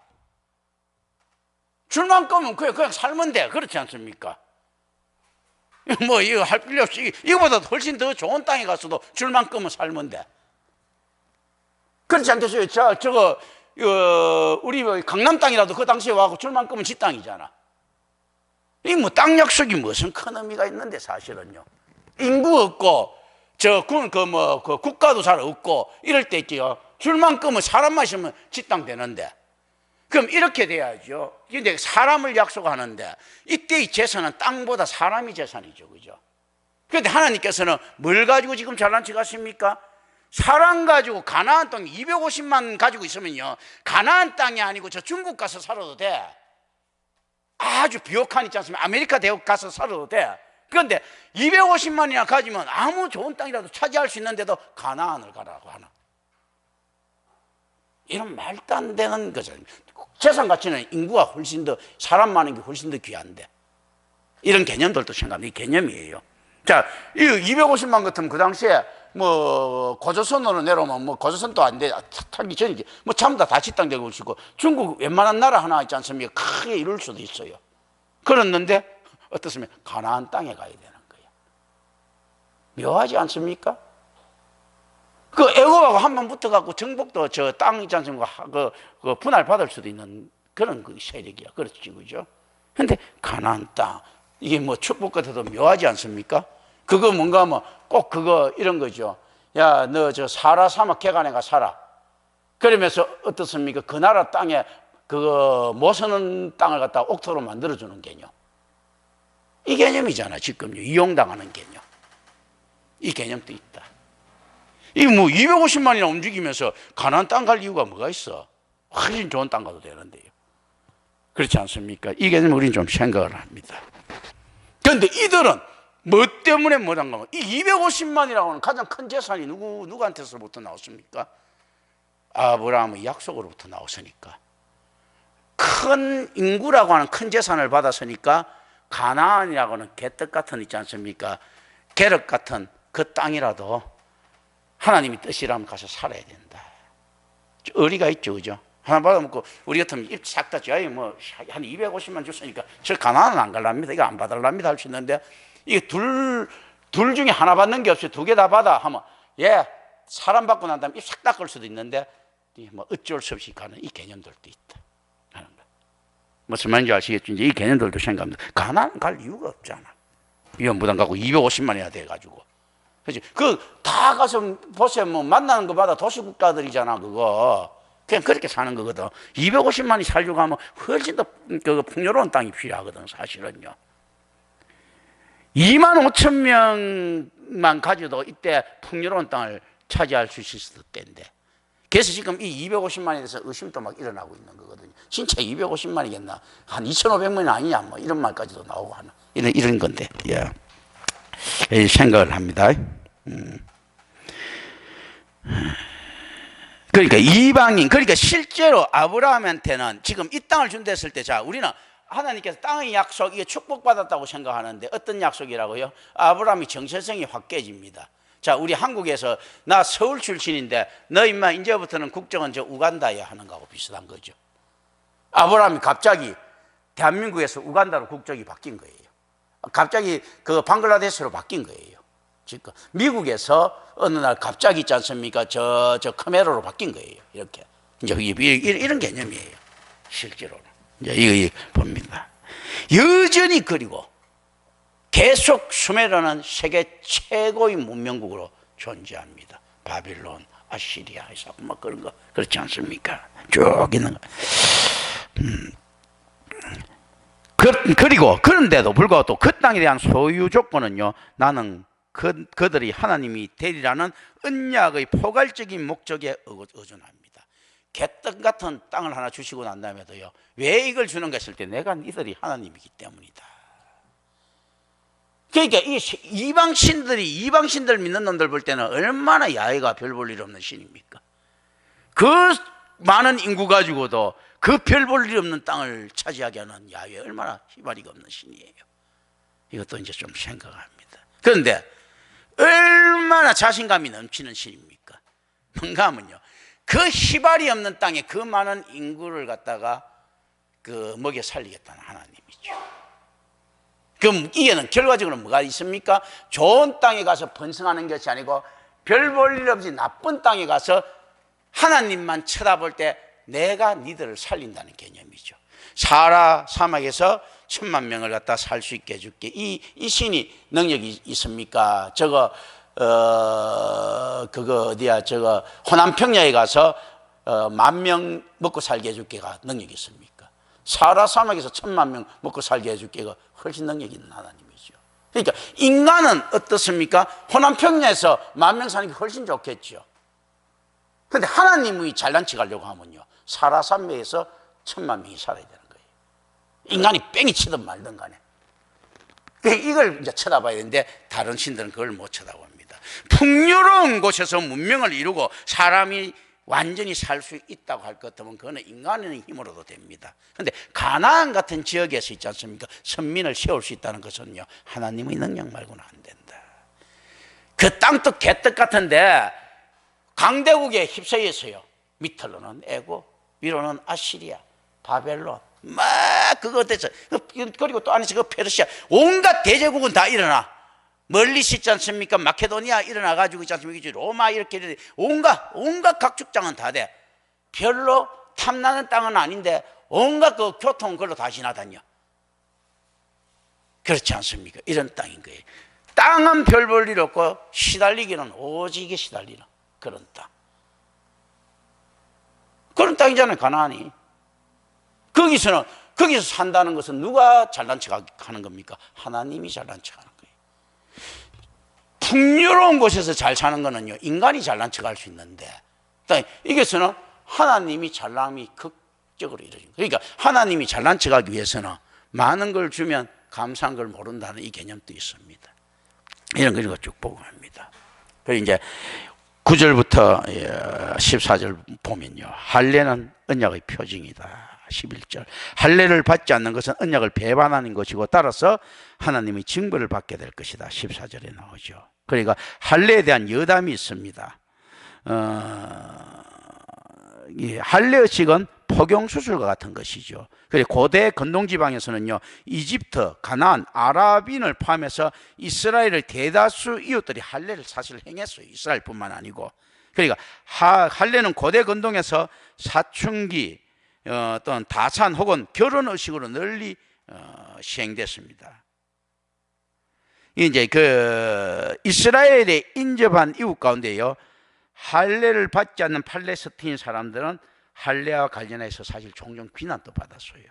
줄만큼은 그냥 살면 돼. 그렇지 않습니까? 뭐 이거 할 필요 없이 이거보다 훨씬 더 좋은 땅에 가서도 줄만큼은 살면 돼. 그렇지 않겠어요? 저거 우리 강남 땅이라도 그 당시에 와고 줄만큼은 지 땅이잖아. 이 뭐 땅 약속이 무슨 큰 의미가 있는데 사실은요. 인구 없고 그 국가도 잘 없고 이럴 때 있지요. 줄만큼은 사람만 있으면 지 땅 되는데. 그럼 이렇게 돼야죠. 근데 사람을 약속하는데 이때의 재산은 땅보다 사람이 재산이죠, 그죠? 그런데 하나님께서는 뭘 가지고 지금 잘난 척 하십니까? 사람 가지고 가나안 땅 250만 가지고 있으면요, 가나안 땅이 아니고 저 중국 가서 살아도 돼. 아주 비옥한 있지 않습니까? 아메리카 대륙 가서 살아도 돼. 그런데 250만이나 가지면 아무 좋은 땅이라도 차지할 수 있는데도 가나안을 가라고 하나. 이런 말도 안 되는 거죠. 재산 가치는 인구가 훨씬 더, 사람 많은 게 훨씬 더 귀한데. 이런 개념들도 생각하면 이 개념이에요. 자, 이 250만 같으면 그 당시에 뭐 고조선으로 내려오면 뭐 고조선도 안 돼, 타기 전이지. 뭐 전부 다 다치 땅 되고 있고 중국 웬만한 나라 하나 있지 않습니까? 크게 이룰 수도 있어요. 그랬는데 어떻습니까? 가나안 땅에 가야 되는 거예요. 묘하지 않습니까? 그 애굽하고 한번 붙어갖고 정복도 저 땅 있지 않습니까? 그 분할 받을 수도 있는 그런 그 세력이야. 그렇지, 그죠? 근데 가나안 땅, 이게 뭐 축복 같아도 묘하지 않습니까? 그거 뭔가 뭐 꼭 그거 이런 거죠. 야, 너 저 사라 사막 개간에 가 살아. 그러면서 어떻습니까? 그 나라 땅에 그거 못 서는 땅을 갖다 옥토로 만들어주는 개념. 이 개념이잖아, 지금요. 이용당하는 개념. 이 개념도 있다. 이 뭐 250만이나 움직이면서 가나안 땅 갈 이유가 뭐가 있어? 훨씬 좋은 땅 가도 되는데요. 그렇지 않습니까? 이 개념을 우리는 좀 생각을 합니다. 그런데 이들은 뭐 때문에 못한 건가? 이 250만이라고 하는 가장 큰 재산이 누구한테서부터 나왔습니까? 아브라함의 약속으로부터 나왔으니까. 큰 인구라고 하는 큰 재산을 받았으니까 가나안이라고 하는 개떡 같은 있지 않습니까? 계륵 같은 그 땅이라도 하나님이 뜻이라면 가서 살아야 된다. 의리가 있죠, 그죠? 하나 받아먹고 우리 같으면 입 싹 닫죠. 뭐 한 250만 줬으니까 저 가나안은 안 갈랍니다. 이거 안 받을랍니다 할 수 있는데, 이게 둘 중에 하나 받는 게 없어요. 두 개 다 받아 하면 사람 받고 난 다음에 입 싹 닦을 수도 있는데 뭐 어쩔 수 없이 가는 이 개념들도 있다 하는 거. 무슨 말인지 아시겠죠? 이제 이 개념들도 생각합니다. 가나안 갈 이유가 없잖아. 위험부담 갖고 250만이나 돼가지고. 그렇지? 다 가서 보세요. 뭐 만나는 것마다 도시국가들이잖아, 그거. 그냥 그렇게 사는 거거든. 250만이 살려고 하면 훨씬 더 풍요로운 땅이 필요하거든, 사실은요. 2만 5천 명만 가져도 이때 풍요로운 땅을 차지할 수 있을 때인데. 그래서 지금 이 250만에 대해서 의심도 막 일어나고 있는 거거든요. 진짜 250만이겠나? 한 2,500만이 아니냐? 뭐 이런 말까지도 나오고 하는 이런 건데. 생각을 합니다. 그러니까 이방인, 그러니까 실제로 아브라함한테는 지금 이 땅을 준다 했을 때, 자, 우리는 하나님께서 땅의 약속, 이게 축복받았다고 생각하는데 어떤 약속이라고요? 아브라함이 정체성이 확 깨집니다. 자, 우리 한국에서 나 서울 출신인데 너 임마 이제부터는 국적은 저 우간다야 하는 거하고 비슷한 거죠. 아브라함이 갑자기 대한민국에서 우간다로 국적이 바뀐 거예요. 갑자기 그 방글라데시로 바뀐 거예요. 지금 미국에서 어느 날 갑자기 있지 않습니까? 저 카메라로 바뀐 거예요. 이렇게 이제 이런 개념이에요. 실제로는 이제 이거 봅니다. 여전히 그리고 계속 수메르는 세계 최고의 문명국으로 존재합니다. 바빌론, 아시리아 해서 뭐 그런 거 그렇지 않습니까? 쭉 있는 거. 그리고 그런데도 불구하고 또 그 땅에 대한 소유 조건은요, 나는 그들이 하나님이 되리라는 언약의 포괄적인 목적에 의존합니다. 개떡 같은 땅을 하나 주시고 난 다음에도요, 왜 이걸 주는 가 했을 때 내가 니들이 하나님이기 때문이다. 그러니까 이 이방신들 믿는 놈들 볼 때는 얼마나 야훼가 별 볼 일 없는 신입니까? 그 많은 인구 가지고도 그 별 볼 일 없는 땅을 차지하게 하는 야훼, 얼마나 희발이가 없는 신이에요. 이것도 이제 좀 생각합니다. 그런데 얼마나 자신감이 넘치는 신입니까? 뭔가 하면요, 그 희발이 없는 땅에 그 많은 인구를 갖다가 그 먹여 살리겠다는 하나님이죠. 그럼 이게는 결과적으로 뭐가 있습니까? 좋은 땅에 가서 번성하는 것이 아니고 별 볼 일 없이 나쁜 땅에 가서 하나님만 쳐다볼 때 내가 니들을 살린다는 개념이죠. 사라 사막에서 1,000만 명을 갖다 살 수 있게 해줄게. 이 신이 능력이 있습니까? 그거 어디야? 호남 평야에 가서 10,000명 먹고 살게 해줄게가 능력이 있습니까? 사라 사막에서 1,000만 명 먹고 살게 해줄게가 훨씬 능력이 있는 하나님이죠. 그러니까 인간은 어떻습니까? 호남 평야에서 10,000명 사는 게 훨씬 좋겠죠. 그런데 하나님이 잘난 척 하려고 하면요, 사라 산맥에서 1,000만 명이 살아야 되는 거예요. 인간이 뺑이 치든 말든 간에. 이걸 이제 쳐다봐야 되는데 다른 신들은 그걸 못 쳐다봅니다. 풍요로운 곳에서 문명을 이루고 사람이 완전히 살 수 있다고 할 것 같으면 그거는 인간의 힘으로도 됩니다. 그런데 가나안 같은 지역에서 있지 않습니까? 선민을 세울 수 있다는 것은요, 하나님의 능력 말고는 안 된다. 그 땅도 개떡 같은데 강대국에 휩싸였어요. 밑으로는 애굽, 위로는 아시리아, 바벨론, 막 그거 됐어. 그리고 또 안에서 그 페르시아, 온갖 대제국은 다 일어나. 멀리 있지 않습니까? 마케도니아 일어나가지고 있지 않습니까? 로마 이렇게 온갖 각축장은 다 돼. 별로 탐나는 땅은 아닌데 온갖 그 교통 걸로 다 지나다녀. 그렇지 않습니까? 이런 땅인 거예요. 땅은 별 볼 일 없고 시달리기는 오지게 시달리는 그런 땅. 그런 땅이잖아요, 가나안이. 거기서 산다는 것은 누가 잘난 척 하는 겁니까? 하나님이 잘난 척 하는 거예요. 풍요로운 곳에서 잘 사는 거는요, 인간이 잘난 척 할 수 있는데, 이게서는 하나님이 잘남이 극적으로 이루어진 거예요. 그러니까 하나님이 잘난 척 하기 위해서는 많은 걸 주면 감사한 걸 모른다는 이 개념도 있습니다. 이런 거 쭉 보고 합니다. 그리고 이제 9절부터 14절 보면요, 할례는 언약의 표징이다. 11절, 할례를 받지 않는 것은 언약을 배반하는 것이고 따라서 하나님의 징벌을 받게 될 것이다. 14절에 나오죠. 그러니까 할례에 대한 여담이 있습니다. 이 할례의식은 포경수술과 같은 것이죠. 그리고 고대 근동지방에서는요, 이집트, 가나안, 아랍인을 포함해서 이스라엘의 대다수 이웃들이 할례를 사실 행했어요. 이스라엘뿐만 아니고. 그러니까 할례는 고대 근동에서 사춘기, 또는 다산 혹은 결혼의식으로 널리 시행됐습니다. 이제 그 이스라엘에 인접한 이웃 가운데요, 할례를 받지 않는 팔레스틴 사람들은 할례와 관련해서 사실 종종 비난도 받았어요.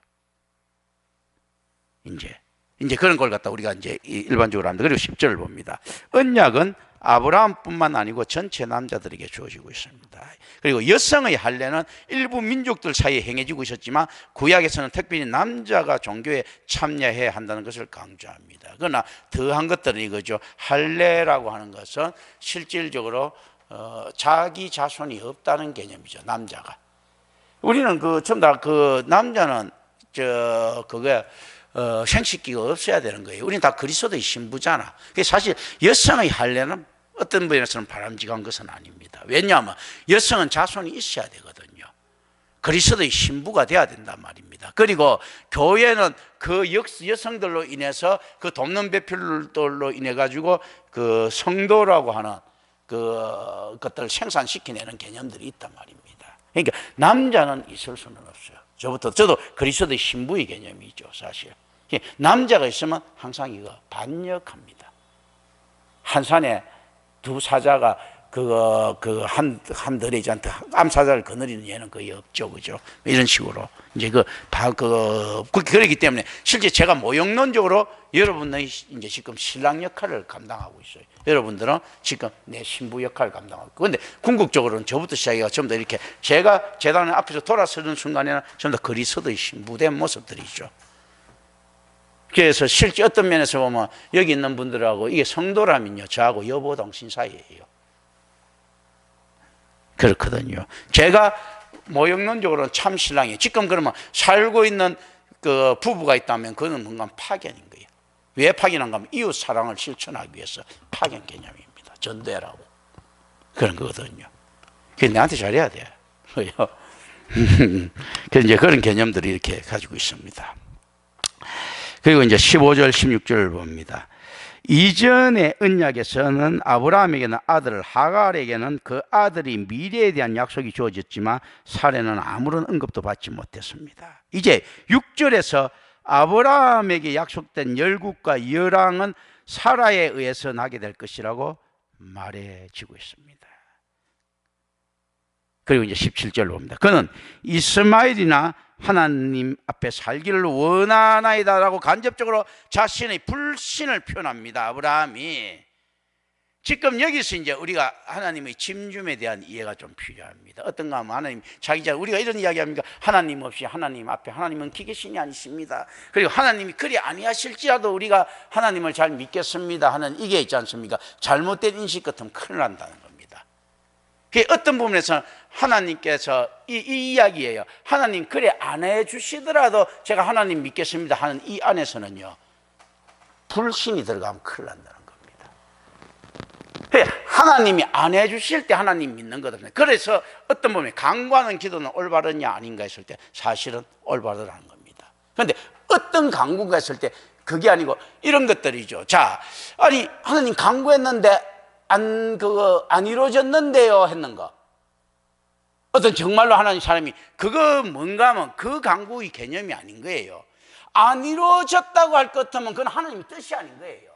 이제 그런 걸 갖다 우리가 이제 일반적으로 합니다. 그리고 10절을 봅니다. 언약은 아브라함뿐만 아니고 전체 남자들에게 주어지고 있습니다. 그리고 여성의 할례는 일부 민족들 사이에 행해지고 있었지만 구약에서는 특별히 남자가 종교에 참여해야 한다는 것을 강조합니다. 그러나 더한 것들은 이거죠. 할례라고 하는 것은 실질적으로 자기 자손이 없다는 개념이죠. 남자가. 우리는 전부 다 남자는 그게 생식기가 없어야 되는 거예요. 우리는 다 그리스도의 신부잖아. 사실 여성의 할례는 어떤 부분에서는 바람직한 것은 아닙니다. 왜냐하면 여성은 자손이 있어야 되거든요. 그리스도의 신부가 돼야 된단 말입니다. 그리고 교회는 그 여성들로 인해서 그 돕는 배필들로 인해 가지고 그 성도라고 하는 그것들을 생산시켜내는 개념들이 있단 말입니다. 그러니까 남자는 있을 수는 없어요. 저도 그리스도의 신부의 개념이죠, 사실. 남자가 있으면 항상 이거 반역합니다. 한 산에 두 사자가 한 들에지한테 암사자를 거느리는 예는 거의 없죠, 그죠? 이런 식으로 이제 그렇기 때문에 실제 제가 모형론적으로 여러분의 이제 지금 신랑 역할을 감당하고 있어요. 여러분들은 지금 내 신부 역할을 감당하고 있고, 그런데 궁극적으로는 저부터 시작해가 전부 다 이렇게 제가 제단 앞에서 돌아서는 순간에는 전부 다 그리스도의 신부된 모습들이죠. 그래서 실제 어떤 면에서 보면 여기 있는 분들하고 이게 성도라면요, 저하고 여보동신 사이예요. 그렇거든요. 제가 모형론적으로는 참 신랑이에요. 지금 그러면 살고 있는 그 부부가 있다면 그거는 뭔가 파견인 거예요. 왜 파견한가 하면 이웃 사랑을 실천하기 위해서 파견 개념입니다. 전대라고. 그런 거거든요. 그게 내한테 잘해야 돼요. 그래서 이제 그런 개념들이 이렇게 가지고 있습니다. 그리고 이제 15절, 16절을 봅니다. 이전의 언약에서는 아브라함에게는 아들, 하갈에게는 그 아들이 미래에 대한 약속이 주어졌지만 사례는 아무런 언급도 받지 못했습니다. 이제 6절에서 아브라함에게 약속된 열국과 열왕은 사라에 의해서 나게 될 것이라고 말해지고 있습니다. 그리고 이제 17절로 봅니다. 그는 이스마엘이나 하나님 앞에 살기를 원하나이다라고 간접적으로 자신의 불신을 표현합니다. 아브라함이. 지금 여기서 이제 우리가 하나님의 짐줌에 대한 이해가 좀 필요합니다. 어떤가 하면 하나님 우리가 이런 이야기합니까? 하나님 없이 하나님 앞에 하나님은 기계신이 아니십니다. 그리고 하나님이 그리 아니하실지라도 우리가 하나님을 잘 믿겠습니다 하는 이게 있지 않습니까? 잘못된 인식 같으면 큰일 난다는 겁니다. 어떤 부분에서 하나님께서 이 이야기예요. 하나님 그래 안 해주시더라도 제가 하나님 믿겠습니다 하는 이 안에서는요, 불신이 들어가면 큰일 난다는 겁니다. 하나님이 안 해주실 때 하나님 믿는 거거든요. 그래서 어떤 분이 강구하는 기도는 올바르냐 아닌가 했을 때 사실은 올바르다는 겁니다. 그런데 어떤 강구가 했을 때 그게 아니고 이런 것들이죠. 자, 아니 하나님 강구했는데 안 이루어졌는데요 했는가? 어떤 정말로 하나님 사람이 그거 뭔가 하면 그 강구의 개념이 아닌 거예요. 안 이루어졌다고 할 것 같으면 그건 하나님의 뜻이 아닌 거예요.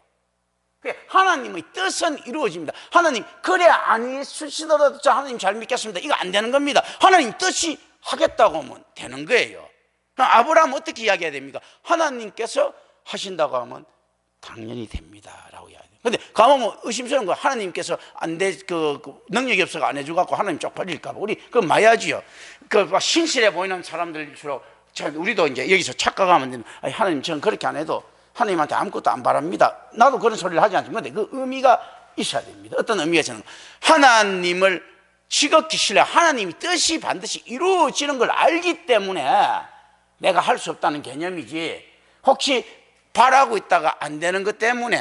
하나님의 뜻은 이루어집니다. 하나님 그래 안 해주시더라도 저 하나님 잘 믿겠습니다. 이거 안 되는 겁니다. 하나님 뜻이 하겠다고 하면 되는 거예요. 아브라함 어떻게 이야기해야 됩니까? 하나님께서 하신다고 하면 당연히 됩니다 라고 이야기해요. 근데 가면 뭐 의심스러운 거 하나님께서 능력이 없어서 안 해주고 하나님 쪽팔릴까 봐 우리 그거 마야지요. 막 신실해 보이는 사람들일수록 우리도 이제 여기서 착각하면 되는, 하나님 저는 그렇게 안 해도 하나님한테 아무것도 안 바랍니다. 나도 그런 소리를 하지 않습니다. 근데 그 의미가 있어야 됩니다. 어떤 의미가 있는 거? 하나님을 지극히 신뢰, 하나님의 뜻이 반드시 이루어지는 걸 알기 때문에 내가 할 수 없다는 개념이지, 혹시 바라고 있다가 안 되는 것 때문에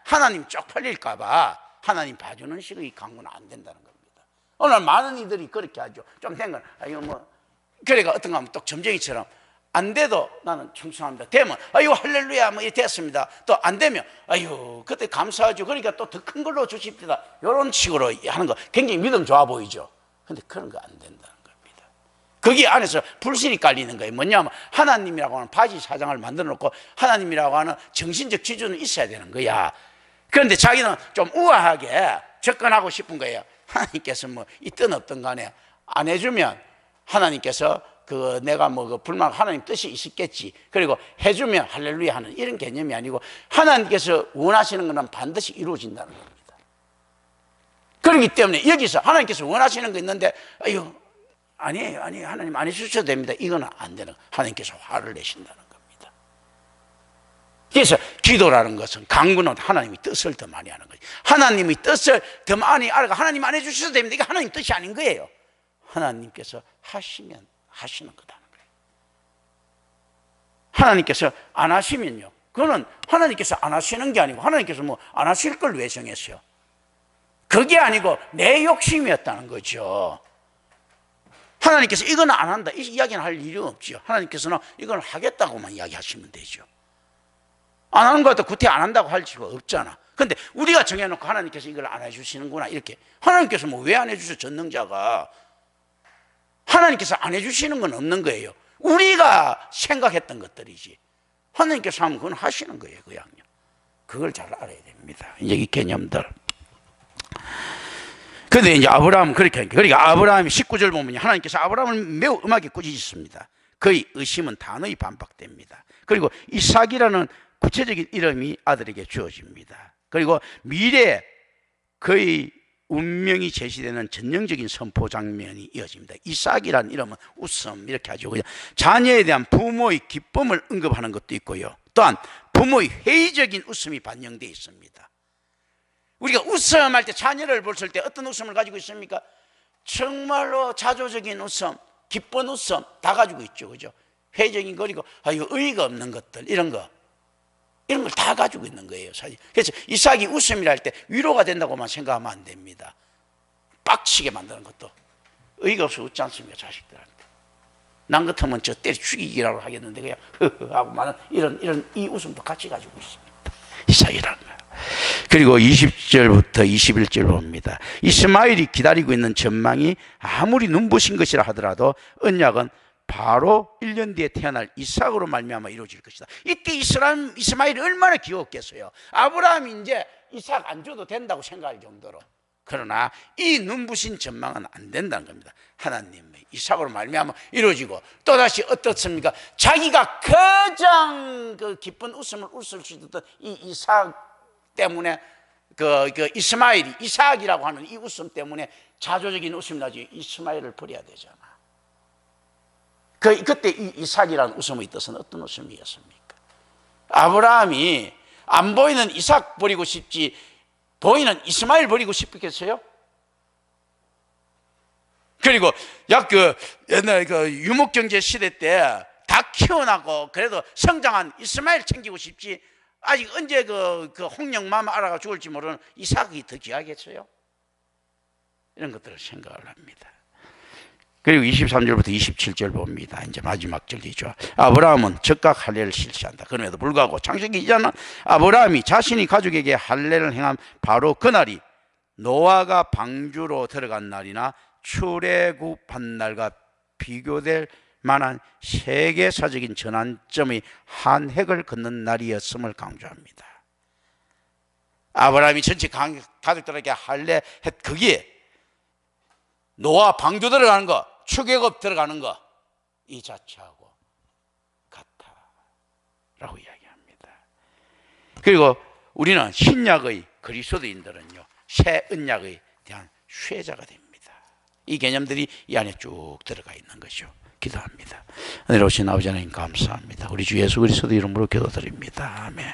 하나님 쪽팔릴까 봐 하나님 봐주는 식의 강구는 안 된다는 겁니다. 오늘 많은 이들이 그렇게 하죠. 좀 된 건 그래가 어떤 거 하면 또 점쟁이처럼 안 돼도 나는 충성합니다. 되면 아유 할렐루야 뭐 이렇게 됐습니다. 또 안 되면 아유 그때 감사하죠. 그러니까 또 더 큰 걸로 주십시다. 이런 식으로 하는 거 굉장히 믿음 좋아 보이죠. 근데 그런 거 안 된다는 겁니다. 거기 안에서 불신이 깔리는 거예요. 뭐냐면 하나님이라고 하는 바지 사장을 만들어 놓고 하나님이라고 하는 정신적 기준은 있어야 되는 거야. 그런데 자기는 좀 우아하게 접근하고 싶은 거예요. 하나님께서 뭐 있든 없든 간에 안 해주면 하나님께서 내가 불만, 하나님 뜻이 있었겠지. 그리고 해주면 할렐루야 하는 이런 개념이 아니고 하나님께서 원하시는 것은 반드시 이루어진다는 겁니다. 그렇기 때문에 여기서 하나님께서 원하시는 거 있는데 아유 아니에요, 하나님 안 해주셔도 됩니다. 이거는 안 되는, 하나님께서 화를 내신다는 겁니다. 그래서 기도라는 것은, 강구는 하나님의 뜻을 더 많이 하는 거죠. 하나님의 뜻을 더 많이 알아가 하나님 안 해주셔도 됩니다. 이게 하나님 뜻이 아닌 거예요. 하나님께서 하시면 하시는 거다는 거예요. 하나님께서 안 하시면요, 그거는 하나님께서 안 하시는 게 아니고 하나님께서 안 하실 걸 왜 정했어요? 그게 아니고 내 욕심이었다는 거죠. 하나님께서 이건 안 한다, 이 이야기는 할 일이 없죠. 하나님께서는 이건 하겠다고만 이야기하시면 되죠. 안 하는 것도 구태 안 한다고 할 수가 없잖아. 근데 우리가 정해놓고 하나님께서 이걸 안 해주시는구나 이렇게. 하나님께서 왜 안 해주셔? 전능자가. 하나님께서 안 해주시는 건 없는 거예요. 우리가 생각했던 것들이지. 하나님께서 하면 그건 하시는 거예요. 그냥요. 그걸 잘 알아야 됩니다. 이제 이 개념들. 근데 이제 아브라함은 그렇게 하니까, 그러니까 아브라함이 19절 보면 하나님께서 아브라함을 매우 음하게 꾸짖으십니다. 그의 의심은 단호히 반박됩니다. 그리고 이삭이라는 구체적인 이름이 아들에게 주어집니다. 그리고 미래에 그의 운명이 제시되는 전형적인 선포 장면이 이어집니다. 이삭이라는 이름은 웃음 이렇게 하죠. 그냥 자녀에 대한 부모의 기쁨을 언급하는 것도 있고요. 또한 부모의 회의적인 웃음이 반영되어 있습니다. 우리가 웃음할 때, 자녀를 봤을 때 어떤 웃음을 가지고 있습니까? 정말로 자조적인 웃음, 기쁜 웃음 다 가지고 있죠. 그죠? 회의적인 거리고 의의가 없는 것들, 이런 걸 다 가지고 있는 거예요, 사실. 그래서 이삭이 웃음이라 할 때 위로가 된다고만 생각하면 안 됩니다. 빡치게 만드는 것도 의의가 없어 웃지 않습니까, 자식들한테. 난 같으면 저 때려 죽이기라고 하겠는데 그냥 하고 많은 이런 이 웃음도 같이 가지고 있습니다. 이삭이라는 거예요. 그리고 20절부터 21절 봅니다. 이스마엘이 기다리고 있는 전망이 아무리 눈부신 것이라 하더라도 언약은 바로 1년 뒤에 태어날 이삭으로 말미암아 이루어질 것이다. 이때 이스마엘이 얼마나 귀여웠겠어요. 아브라함이 이제 이삭 안 줘도 된다고 생각할 정도로. 그러나 이 눈부신 전망은 안 된다는 겁니다. 하나님의 이삭으로 말미암아 이루어지고, 또다시 어떻습니까? 자기가 가장 기쁜 웃음을 웃을 수 있던 이 이삭 때문에 이스마엘이, 이삭이라고 하는 이 웃음 때문에 자조적인 웃음이 나지. 이스마엘을 버려야 되잖아. 그때 이 이삭이라는 웃음의 뜻은 어떤 웃음이었습니까? 아브라함이 안 보이는 이삭 버리고 싶지 보이는 이스마엘 버리고 싶겠어요? 그리고 옛날 유목경제 시대 때 다 키워나고 그래도 성장한 이스마엘 챙기고 싶지, 아직 언제 그 홍령마마 알아가 죽을지 모르는 이삭이 더 귀하겠어요? 이런 것들을 생각을 합니다. 그리고 23절부터 27절 봅니다. 이제 마지막 절이죠. 아브라함은 즉각 할례를 실시한다. 그럼에도 불구하고 창세기 2장은 아브라함이 자신이 가족에게 할례를 행한 바로 그날이 노아가 방주로 들어간 날이나 출애굽한 날과 비교될 만한 세계사적인 전환점의 한 획을 긋는 날이었음을 강조합니다. 아브라함이 전체 가족들에게 할례했 그게 노아 방주 들어가는 거, 출애굽 들어가는 거 이 자체하고 같다라고 이야기합니다. 그리고 우리는 신약의 그리스도인들은요, 새 언약에 대한 수혜자가 됩니다. 이 개념들이 이 안에 쭉 들어가 있는 것이죠. 기도합니다. 은혜로우신 아버지 하나님 감사합니다. 우리 주 예수 그리스도 이름으로 기도드립니다. 아멘.